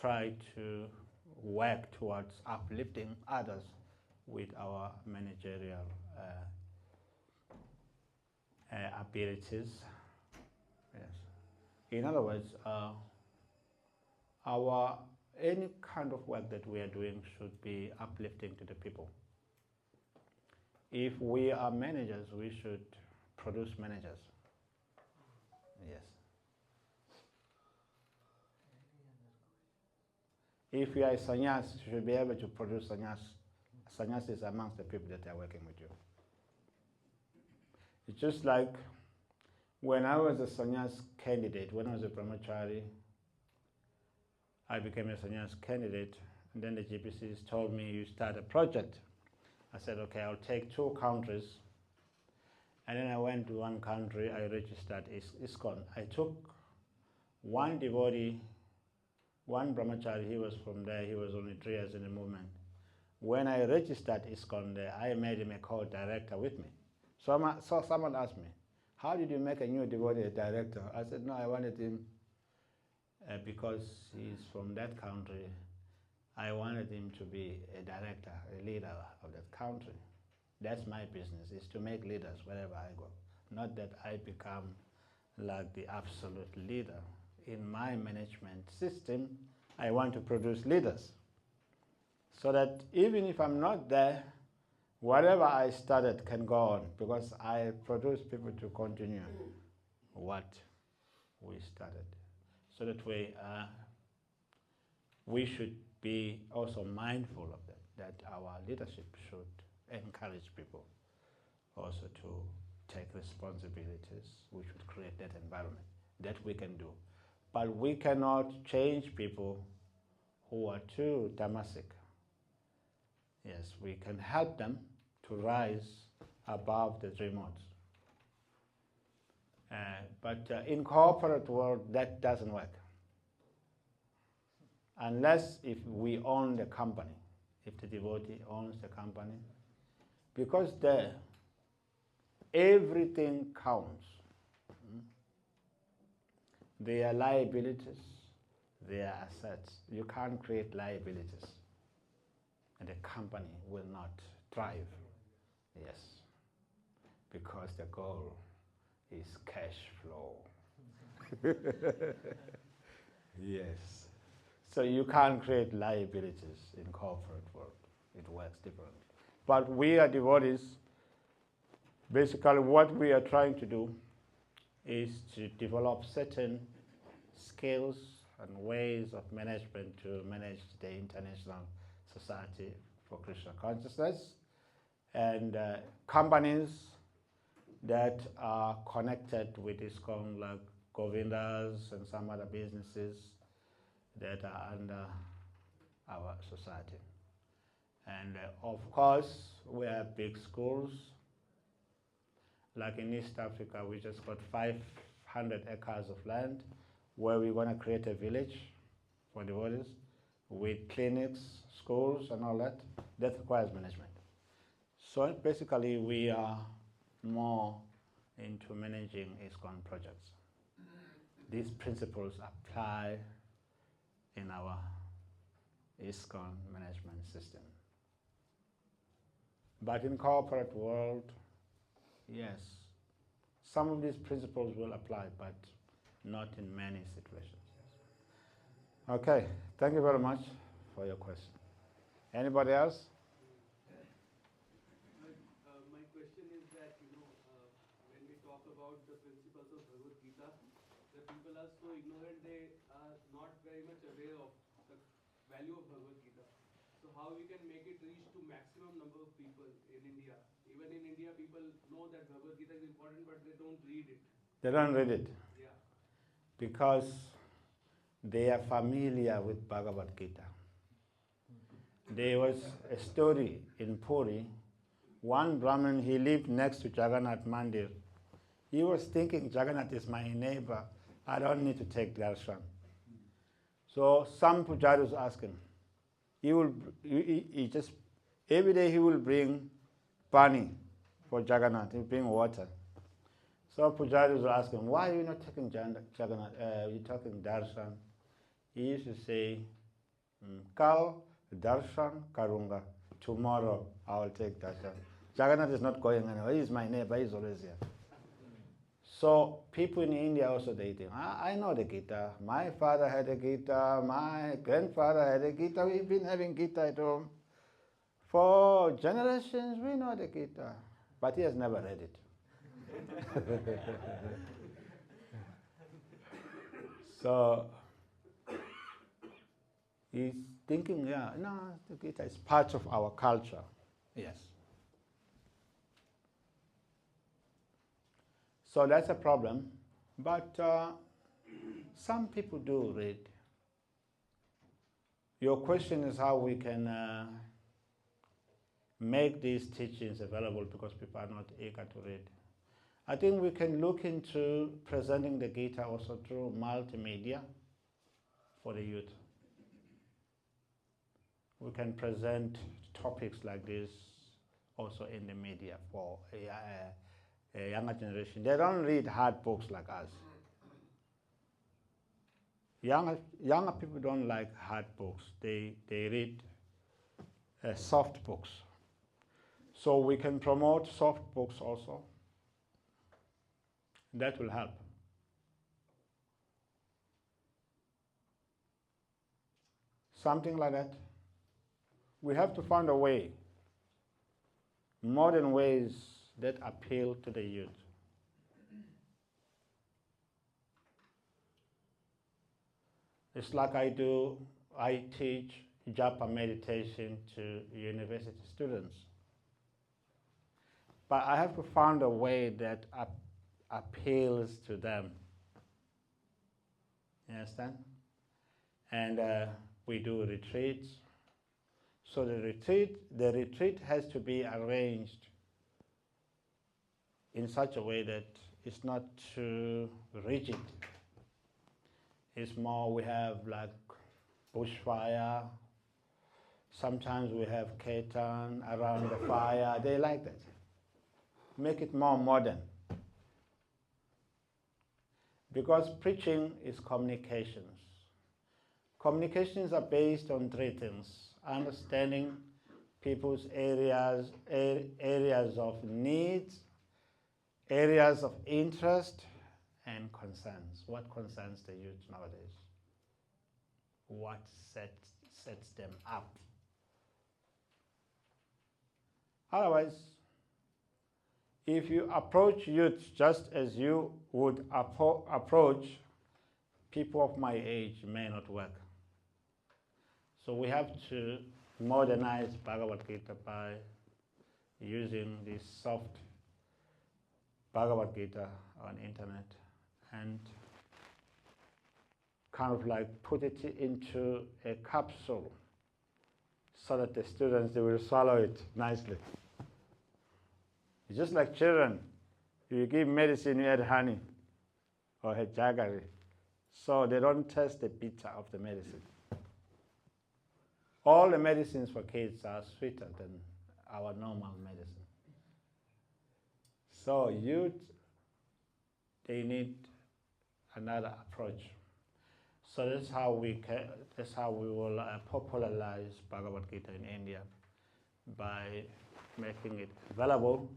try to work towards uplifting others with our managerial abilities. Yes. In other words, any kind of work that we are doing should be uplifting to the people. If we are managers, we should produce managers. Yes. If you are a sannyas, you should be able to produce sannyas. Sannyasis amongst the people that are working with you. It's just like when I was a sannyas candidate, when I was a brahmachari, I became a sannyas candidate, and then the GPCs told me, you start a project. I said, okay, I'll take 2 countries. And then I went to one country, I registered ISKCON. I took one devotee, one brahmachari, he was from there, he was only 3 years in the movement. When I registered ISKCON there, I made him a co-director with me. So someone asked me, how did you make a new devotee a director? I said, no, I wanted him, because he's from that country, I wanted him to be a director, a leader of that country. That's my business, is to make leaders wherever I go. Not that I become like the absolute leader. In my management system, I want to produce leaders. So that even if I'm not there, whatever I started can go on because I produce people to continue what we started. So that way, we should be also mindful of that our leadership should encourage people also to take responsibilities. We should create that environment that we can do. But we cannot change people who are too tamasic. Yes, we can help them to rise above the remote. But in corporate world, that doesn't work. Unless if we own the company, if the devotee owns the company, because there, everything counts. Their liabilities, their assets. You can't create liabilities, and the company will not thrive. Yes, because the goal is cash flow. Yes. So you can't create liabilities in corporate world. It works differently. But we are devotees. Basically, what we are trying to do is to develop certain skills and ways of management to manage the International Society for Krishna Consciousness, and companies that are connected with ISKCON, like Govindas and some other businesses that are under our society. And of course, we have big schools. Like in East Africa, we just got 500 acres of land where we're going to create a village for devotees with clinics, schools, and all that. That requires management. So basically, we are more into managing ISKCON projects. These principles apply in our ISKCON management system. But in corporate world, yes, some of these principles will apply, but not in many situations. Okay, thank you very much for your question. Anybody else? My question is that, when we talk about the principles of Bhagavad Gita, the people are so ignorant, they are not very much aware of the value of Bhagavad Gita. So how we can make it reach to maximum number of people in India? Even in India, people know that Bhagavad Gita is important, but they don't read it. They don't read it. Yeah. Because they are familiar with Bhagavad Gita. There was a story in Puri. One Brahmin, he lived next to Jagannath Mandir. He was thinking, Jagannath is my neighbor. I don't need to take darshan. So some pujaris asked him. He just, every day he will bring pani for Jagannath. He will bring water. So pujaris will ask him, why are you not taking Jagannath? You're taking darshan. He used to say, Kal darshan karunga. Tomorrow I will take darshan. Jagannath is not going anywhere. He's my neighbor. He's always here. So people in India also, they think, I know the Gita. My father had a Gita. My grandfather had a Gita. We've been having Gita at home. For generations, we know the Gita. But he has never read it. So he's thinking, the Gita is part of our culture. Yes. So that's a problem. But some people do read. Your question is how we can make these teachings available because people are not eager to read. I think we can look into presenting the Gita also through multimedia for the youth. We can present topics like this also in the media for a younger generation. They don't read hard books like us. Younger people don't like hard books. They read soft books. So we can promote soft books also. That will help. Something like that. We have to find a way modern ways that appeal to the youth. It's like I teach japa meditation to university students. But I have to find a way that appeals to them. You understand? And we do retreats. So the retreat has to be arranged in such a way that it's not too rigid. It's more, we have like bushfire. Sometimes we have kirtan around the fire. They like that. Make it more modern. Because preaching is communications. Communications are based on three things: understanding people's areas of needs, areas of interest, and concerns. What concerns the youth nowadays? What sets them up? Otherwise, if you approach youth just as you would approach people of my age, it may not work. So we have to modernize Bhagavad Gita by using this soft Bhagavad Gita on internet and kind of like put it into a capsule so that the students, they will swallow it nicely. It's just like children. If you give medicine, you add honey or add jaggery, so they don't taste the bitter of the medicine. All the medicines for kids are sweeter than our normal medicine. So youth, they need another approach. So that's how we will popularize Bhagavad Gita in India, by making it available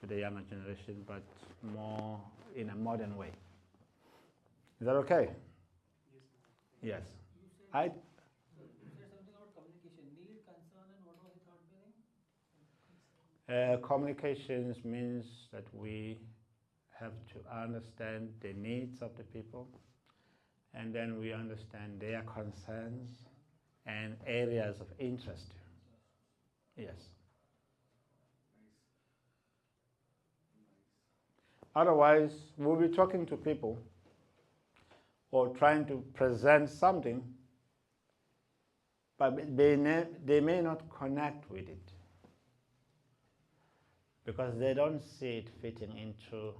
to the younger generation, but more in a modern way. Is that okay? Yes. I. You said something about communication. Need, concern, and what was the third meaning? Communications means that we have to understand the needs of the people, and then we understand their concerns and areas of interest. Yes. Otherwise, we'll be talking to people or trying to present something, but they may not connect with it because they don't see it fitting into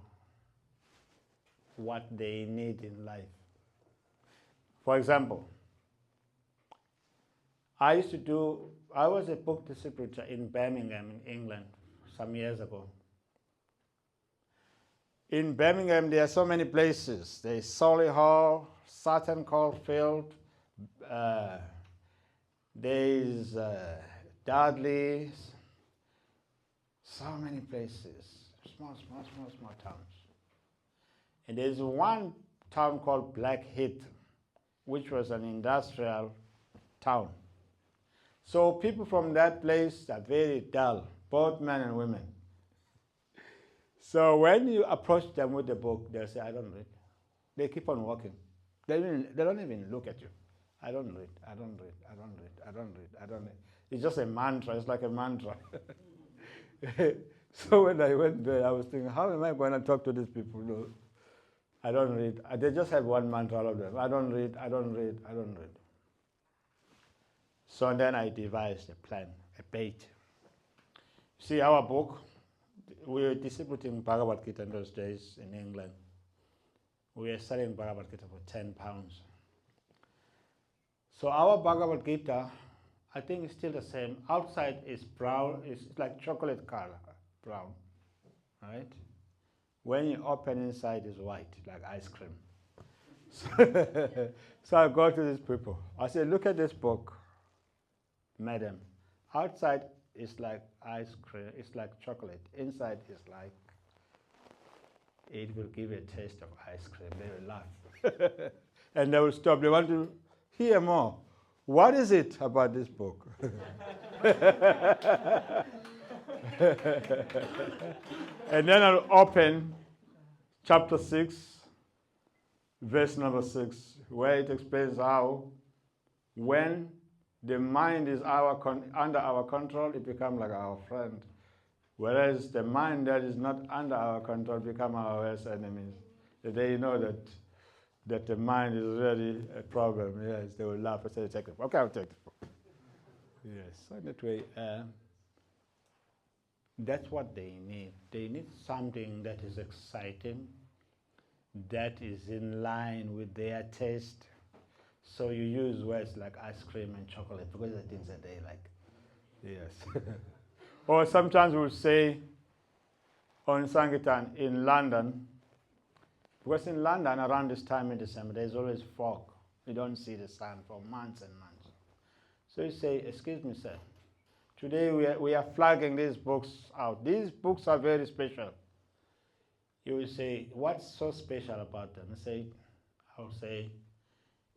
what they need in life. For example, I was a book distributor in Birmingham, in England, some years ago. In Birmingham, there are so many places. There's Solihull, Sutton Coldfield, there's Dudley, so many places, small towns. And there's one town called Blackheath, which was an industrial town. So people from that place are very dull, both men and women. So when you approach them with the book, they'll say, I don't read. They keep on walking. They don't even look at you. I don't read, I don't read, I don't read, I don't read, I don't read. It's just a mantra, it's like a mantra. So when I went there, I was thinking, how am I going to talk to these people? No, I don't read. They just have one mantra, all of them. I don't read, I don't read, I don't read. So then I devised a plan, a bait. See, our book, we were distributing Bhagavad Gita in those days in England. We were selling Bhagavad Gita for £10. So our Bhagavad Gita, I think it's still the same. Outside is brown, it's like chocolate color, brown, right? When you open, inside is white, like ice cream. So I go to these people. I say, look at this book, madam. Outside is like ice cream, it's like chocolate. Inside is like, it will give you a taste of ice cream. They will laugh. And they will stop. They want to hear more. What is it about this book? And then I'll open chapter 6, verse number 6, where it explains how when the mind is under our control, it becomes like our friend. Whereas the mind that is not under our control become our worst enemies. They know that the mind is really a problem. Yes, they will laugh and say, take it. Okay, I'll take it. Yes, so that way, that's what they need. They need something that is exciting, that is in line with their taste. So you use words like ice cream and chocolate because the things that they like. Yes. Or sometimes we'll say on Sangitan in London, because in London around this time in December there's always fog. You don't see the sun for months and months. So you say, excuse me, sir, today we are flagging these books out. These books are very special. You will say, what's so special about them? I'll say,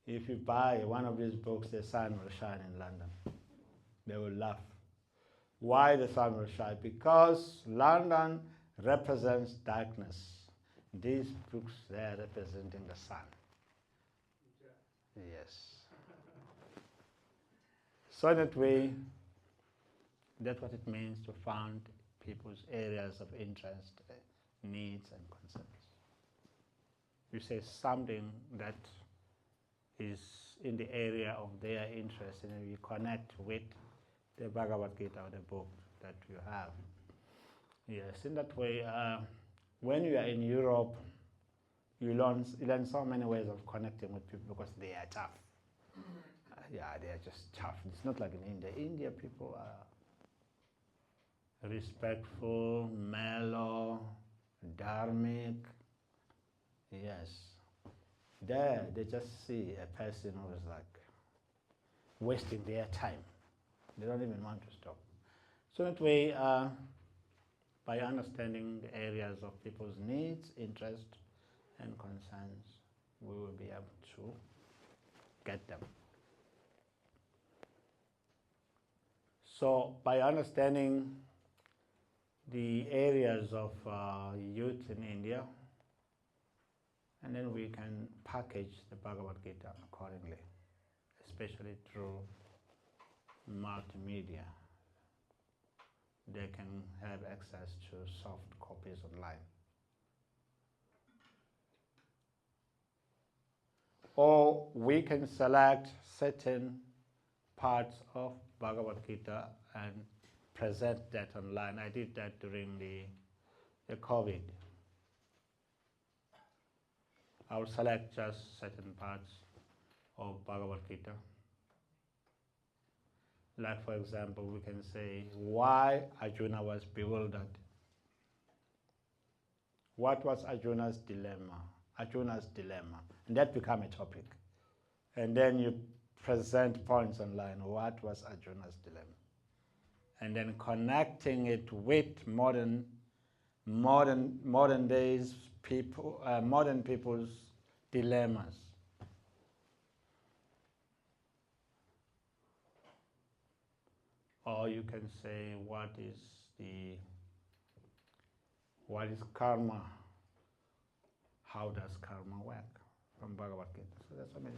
if you buy one of these books, the sun will shine in London. They will laugh. Why the sun will shine? Because London represents darkness. These books, they are representing the sun. Yes. So that way, that's what it means to found people's areas of interest, needs, and concerns. You say something that is in the area of their interest, and you connect with the Bhagavad Gita or the book that you have. Yes, in that way, when you are in Europe, you learn so many ways of connecting with people because they are tough. Yeah, they are just tough. It's not like in India. India people are respectful, mellow, dharmic. Yes. There, they just see a person who is like wasting their time. They don't even want to stop. So that way, by understanding the areas of people's needs, interests, and concerns, we will be able to get them. So by understanding the areas of youth in India, and then we can package the Bhagavad Gita accordingly, especially through multimedia. They can have access to soft copies online. Or we can select certain parts of Bhagavad Gita and present that online. I did that during the COVID. I will select just certain parts of Bhagavad Gita. Like, for example, we can say why Arjuna was bewildered. What was Arjuna's dilemma? Arjuna's dilemma. And that became a topic. And then you present points online. What was Arjuna's dilemma? And then connecting it with modern days people, modern people's dilemmas. Or you can say, what is karma? How does karma work? From Bhagavad Gita. So there's so many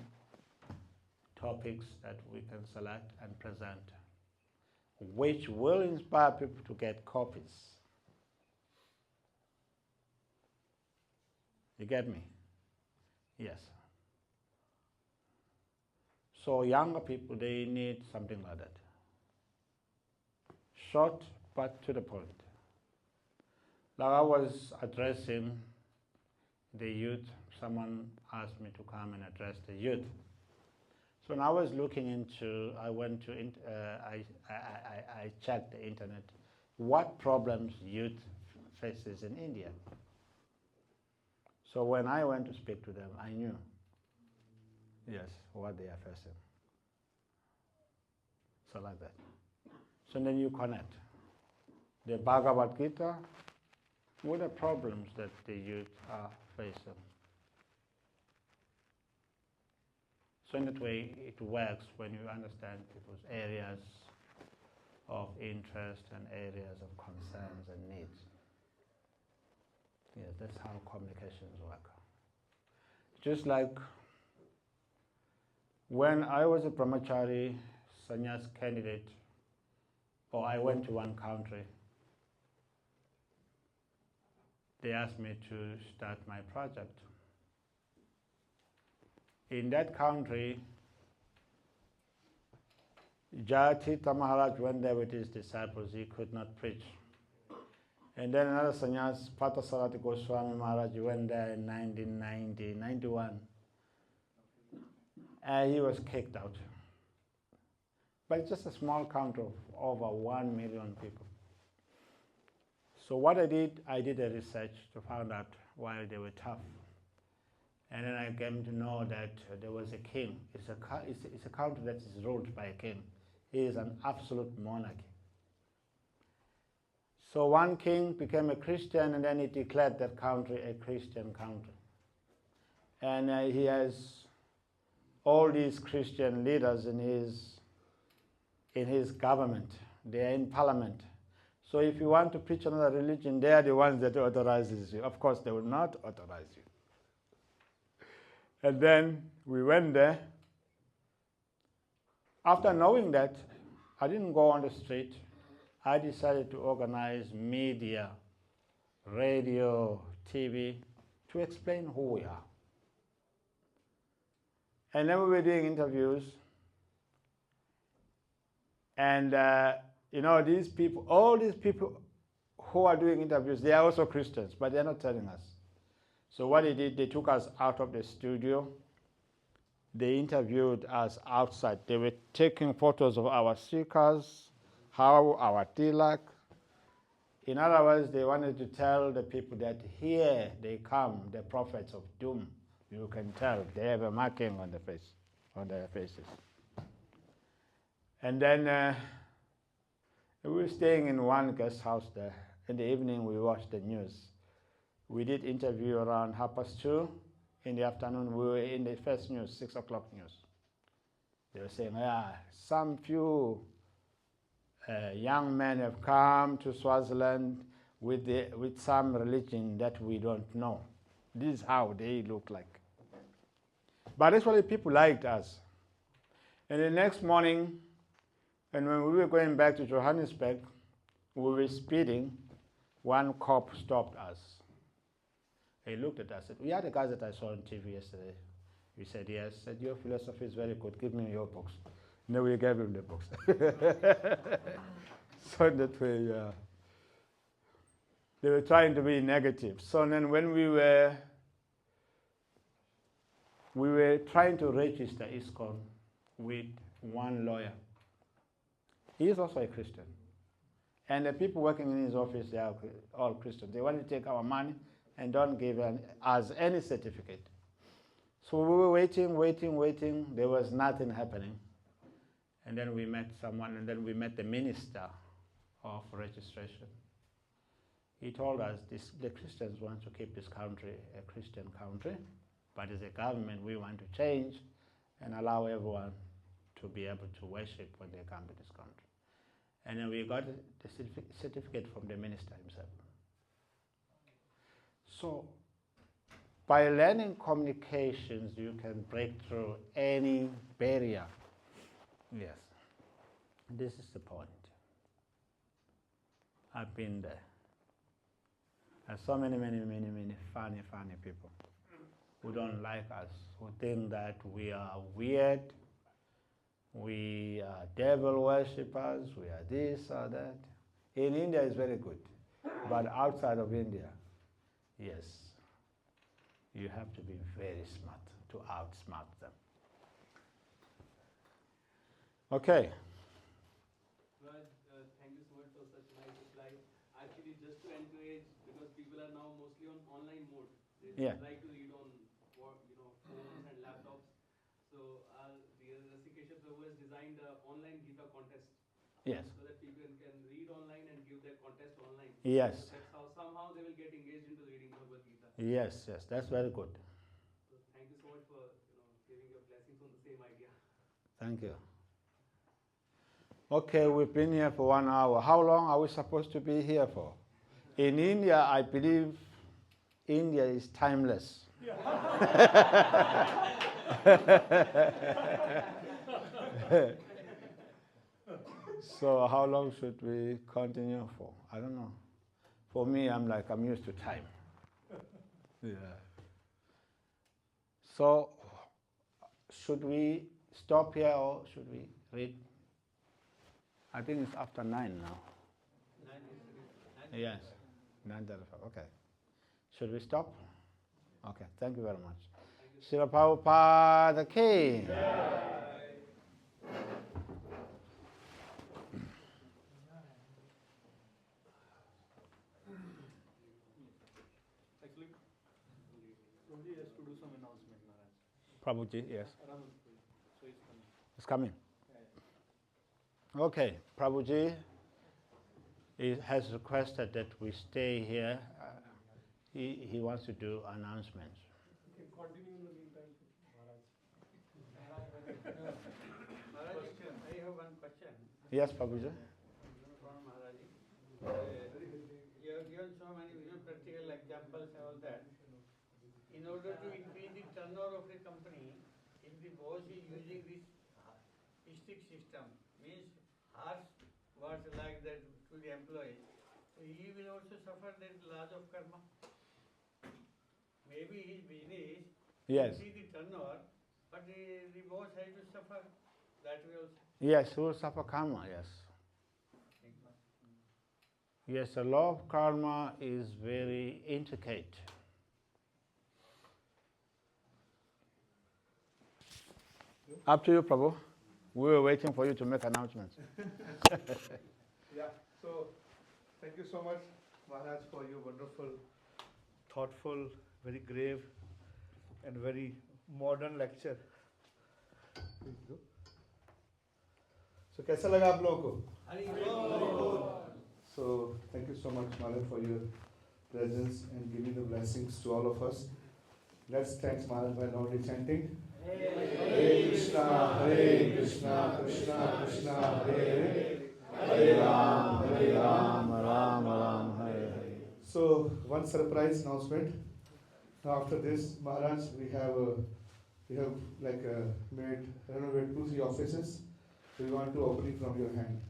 topics that we can select and present, which will inspire people to get copies. You get me? Yes. So younger people, they need something like that. Short but to the point. Like I was addressing the youth, someone asked me to come and address the youth. So when I was looking into, I went to, I checked the internet, what problems youth faces in India. So when I went to speak to them, I knew, yes, what they are facing. So like that. So then you connect the Bhagavad Gita with the problems that the youth are facing. So in that way, it works when you understand people's areas of interest and areas of concerns and needs. Yes, that's how communications work. Just like when I was a brahmachari sannyas candidate, or I went to one country, they asked me to start my project. In that country, Jayatita Maharaj went there with his disciples. He could not preach. And then another sannyas, Patasarati Goswami Maharaj, went there in 1990, 91. And he was kicked out. But it's just a small country of over 1 million people. So what I did a research to find out why they were tough. And then I came to know that there was a king. It's a country that is ruled by a king. He is an absolute monarchy. So one king became a Christian, and then he declared that country a Christian country. And he has all these Christian leaders in his government. They are in parliament. So if you want to preach another religion, they are the ones that authorizes you. Of course, they will not authorize you. And then we went there. After knowing that, I didn't go on the street. I decided to organize media, radio, TV, to explain who we are. And then we were doing interviews. And, these people, all these people who are doing interviews, they are also Christians, but they're not telling us. So what they did, they took us out of the studio. They interviewed us outside. They were taking photos of our speakers, how our tilak. In other words, they wanted to tell the people that here they come, the prophets of doom. You can tell they have a marking on the face, on their faces. And then we were staying in one guest house there. In the evening, we watched the news. We did interview around 2:30. In the afternoon, we were in the first news, 6 o'clock news. They were saying, some few young men have come to Swaziland with some religion that we don't know. This is how they look like. But actually, people liked us. And the next morning, and when we were going back to Johannesburg, we were speeding. One cop stopped us. He looked at us and said, "We are the guys that I saw on TV yesterday." We said, "Yes." He said, "Your philosophy is very good. Give me your books." And then we gave him the books. So that way, they were trying to be negative. So then when we were trying to register ISKCON with one lawyer. He is also a Christian. And the people working in his office, they are all Christians. They want to take our money and don't give us any certificate. So we were waiting. There was nothing happening. And then we met someone, and then we met the minister of registration. He told us the Christians want to keep this country a Christian country, but as a government, we want to change and allow everyone to be able to worship when they come to this country. And then we got the certificate from the minister himself. So by learning communications, you can break through any barrier. Yes, this is the point. I've been there. And so many funny people who don't like us, who think that we are weird, we are devil worshippers, we are this or that. In India, it's very good. But outside of India, yes, you have to be very smart to outsmart them. Okay. Thank you so much for such nice reply. Actually, just to encourage, because people are now mostly on online mode. They like to read on phones and laptops. So the Rasikesha Prabhu has designed an online Gita contest. Yes. So that people can read online and give their contest online. Yes. So that's how somehow they will get engaged into reading Bhagavad Gita. Yes, that's very good. So thank you so much for giving your blessings on the same idea. Thank you. Okay, we've been here for 1 hour. How long are we supposed to be here for? In India, I believe India is timeless. So how long should we continue for? I don't know. For me, I'm used to time. Yeah. So should we stop here or should we read? I think it's after 9 now. 9 is Yes, 9:35. Okay. Should we stop? Okay, thank you very much. Srila Prabhupada ki. Actually, Prabhuji has to do some announcement, Maharaj. Prabhuji, yes. So he's coming. It's coming. Okay, Prabhuji has requested that we stay here. He wants to do announcements. You can continue in the meantime, Maharaj. Maharaj, I have one question Yes, Prabhuji. from Maharaj. You have given so many practical examples and all that. In order to increase the turnover of a company, if the boss is using this stick system, means harsh words like that to the employee, so he will also suffer that laws of karma. Maybe his business Yes. increase the turnover, but the boss has to suffer that way also. Yes, he will suffer karma, yes. Yes, the law of karma is very intricate. Up to you, Prabhu. We were waiting for you to make announcements. Yeah, so thank you so much, Maharaj, for your wonderful, thoughtful, very grave, and very modern lecture. So, कैसा लगा आप लोगों को? So, thank you so much, Maharaj, for your presence and giving the blessings to all of us. Let's thank Maharaj by loudly chanting. Hare Krishna, Krishna Krishna, Hare Hare Ram, Ram Ram, Hare Hare. So, one surprise announcement. Now, after this, Maharaj, we have made renovate 2-3 offices. We want to open it from your hand.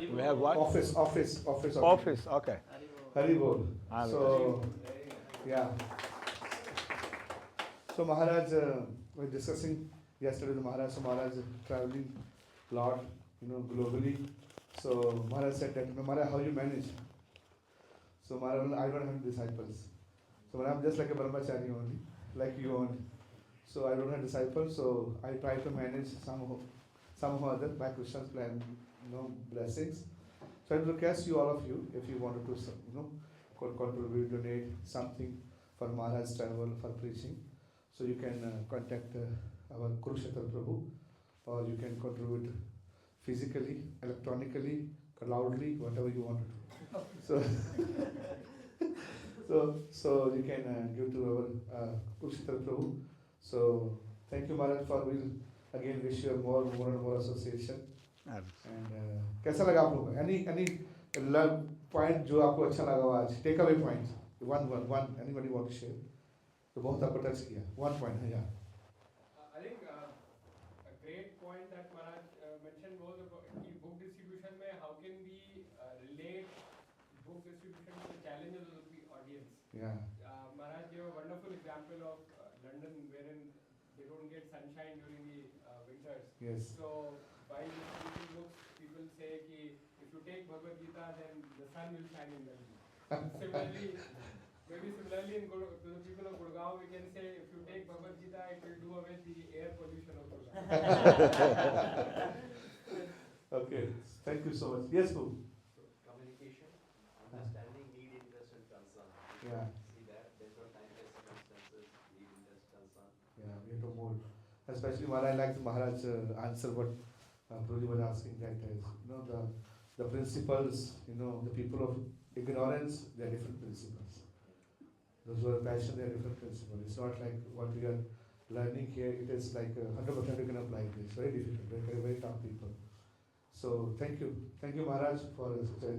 We have what? Office. Office, okay. Haribol. Haribol. So, yeah. So Maharaj, we were discussing yesterday with Maharaj. So Maharaj is traveling a lot, globally. So Maharaj said that, Maharaj, how you manage? So Maharaj, I don't have disciples. So I'm just like a brahmachari only, like you only. So I don't have disciples. So I try to manage somehow other by Krishna's plan, blessings. So I request you, all of you, if you wanted to, contribute, donate something for Maharaj's travel, for preaching. So you can contact our Kurukshetra Prabhu, or you can contribute physically, electronically, loudly, whatever you want to do. So you can give to our Kurukshetra Prabhu. So thank you, Maharaj, for we'll again wish you more and more association. And कैसा लगा आप लोगों को? Any point जो आपको अच्छा लगा आज? Take away points. One. Anybody want to share? तो बहुत आपको टच किया. 1 point है यहाँ. I think a great point that Maharaj mentioned was about book distribution में how can we relate book distribution to the challenges of the audience. Yeah. Maharaj gave a wonderful example of London wherein they don't get sunshine during the winters. Yes. So by distributing books, people say कि if you take Bhagavad Gita, then the sun will shine in Delhi. Similarly, to the people of Gurgaon, we can say if you take Bhagavad Gita, it will do away with the air pollution of Gurgaon. Okay. Thank you so much. Yes, Boo. So communication, understanding, need, interest, and concern. Yeah. See that based on timeless circumstances, need, interest, concern. Yeah, we have to mold. Especially what I like Maharaj answer what Prabhuji was asking, that is, the principles, the people of ignorance, they are different principles. Those who are passionate, they are different principles. It's not like what we are learning here, it is like 100% you can apply this. Very difficult, very, very tough people. So thank you Maharaj for such a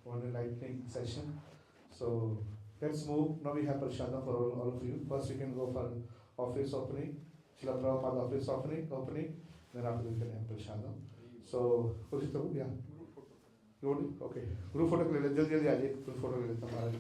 one enlightening session. So let's move. Now we have Prashadam for all of you. First we can go for office opening, Srila Prabhupada office opening, then after we can have Prashadam. So, yeah. Group photo. Okay. Group photo के लिए जल्दी आ जाइए. Group photo ले लेता हूँ महाराज.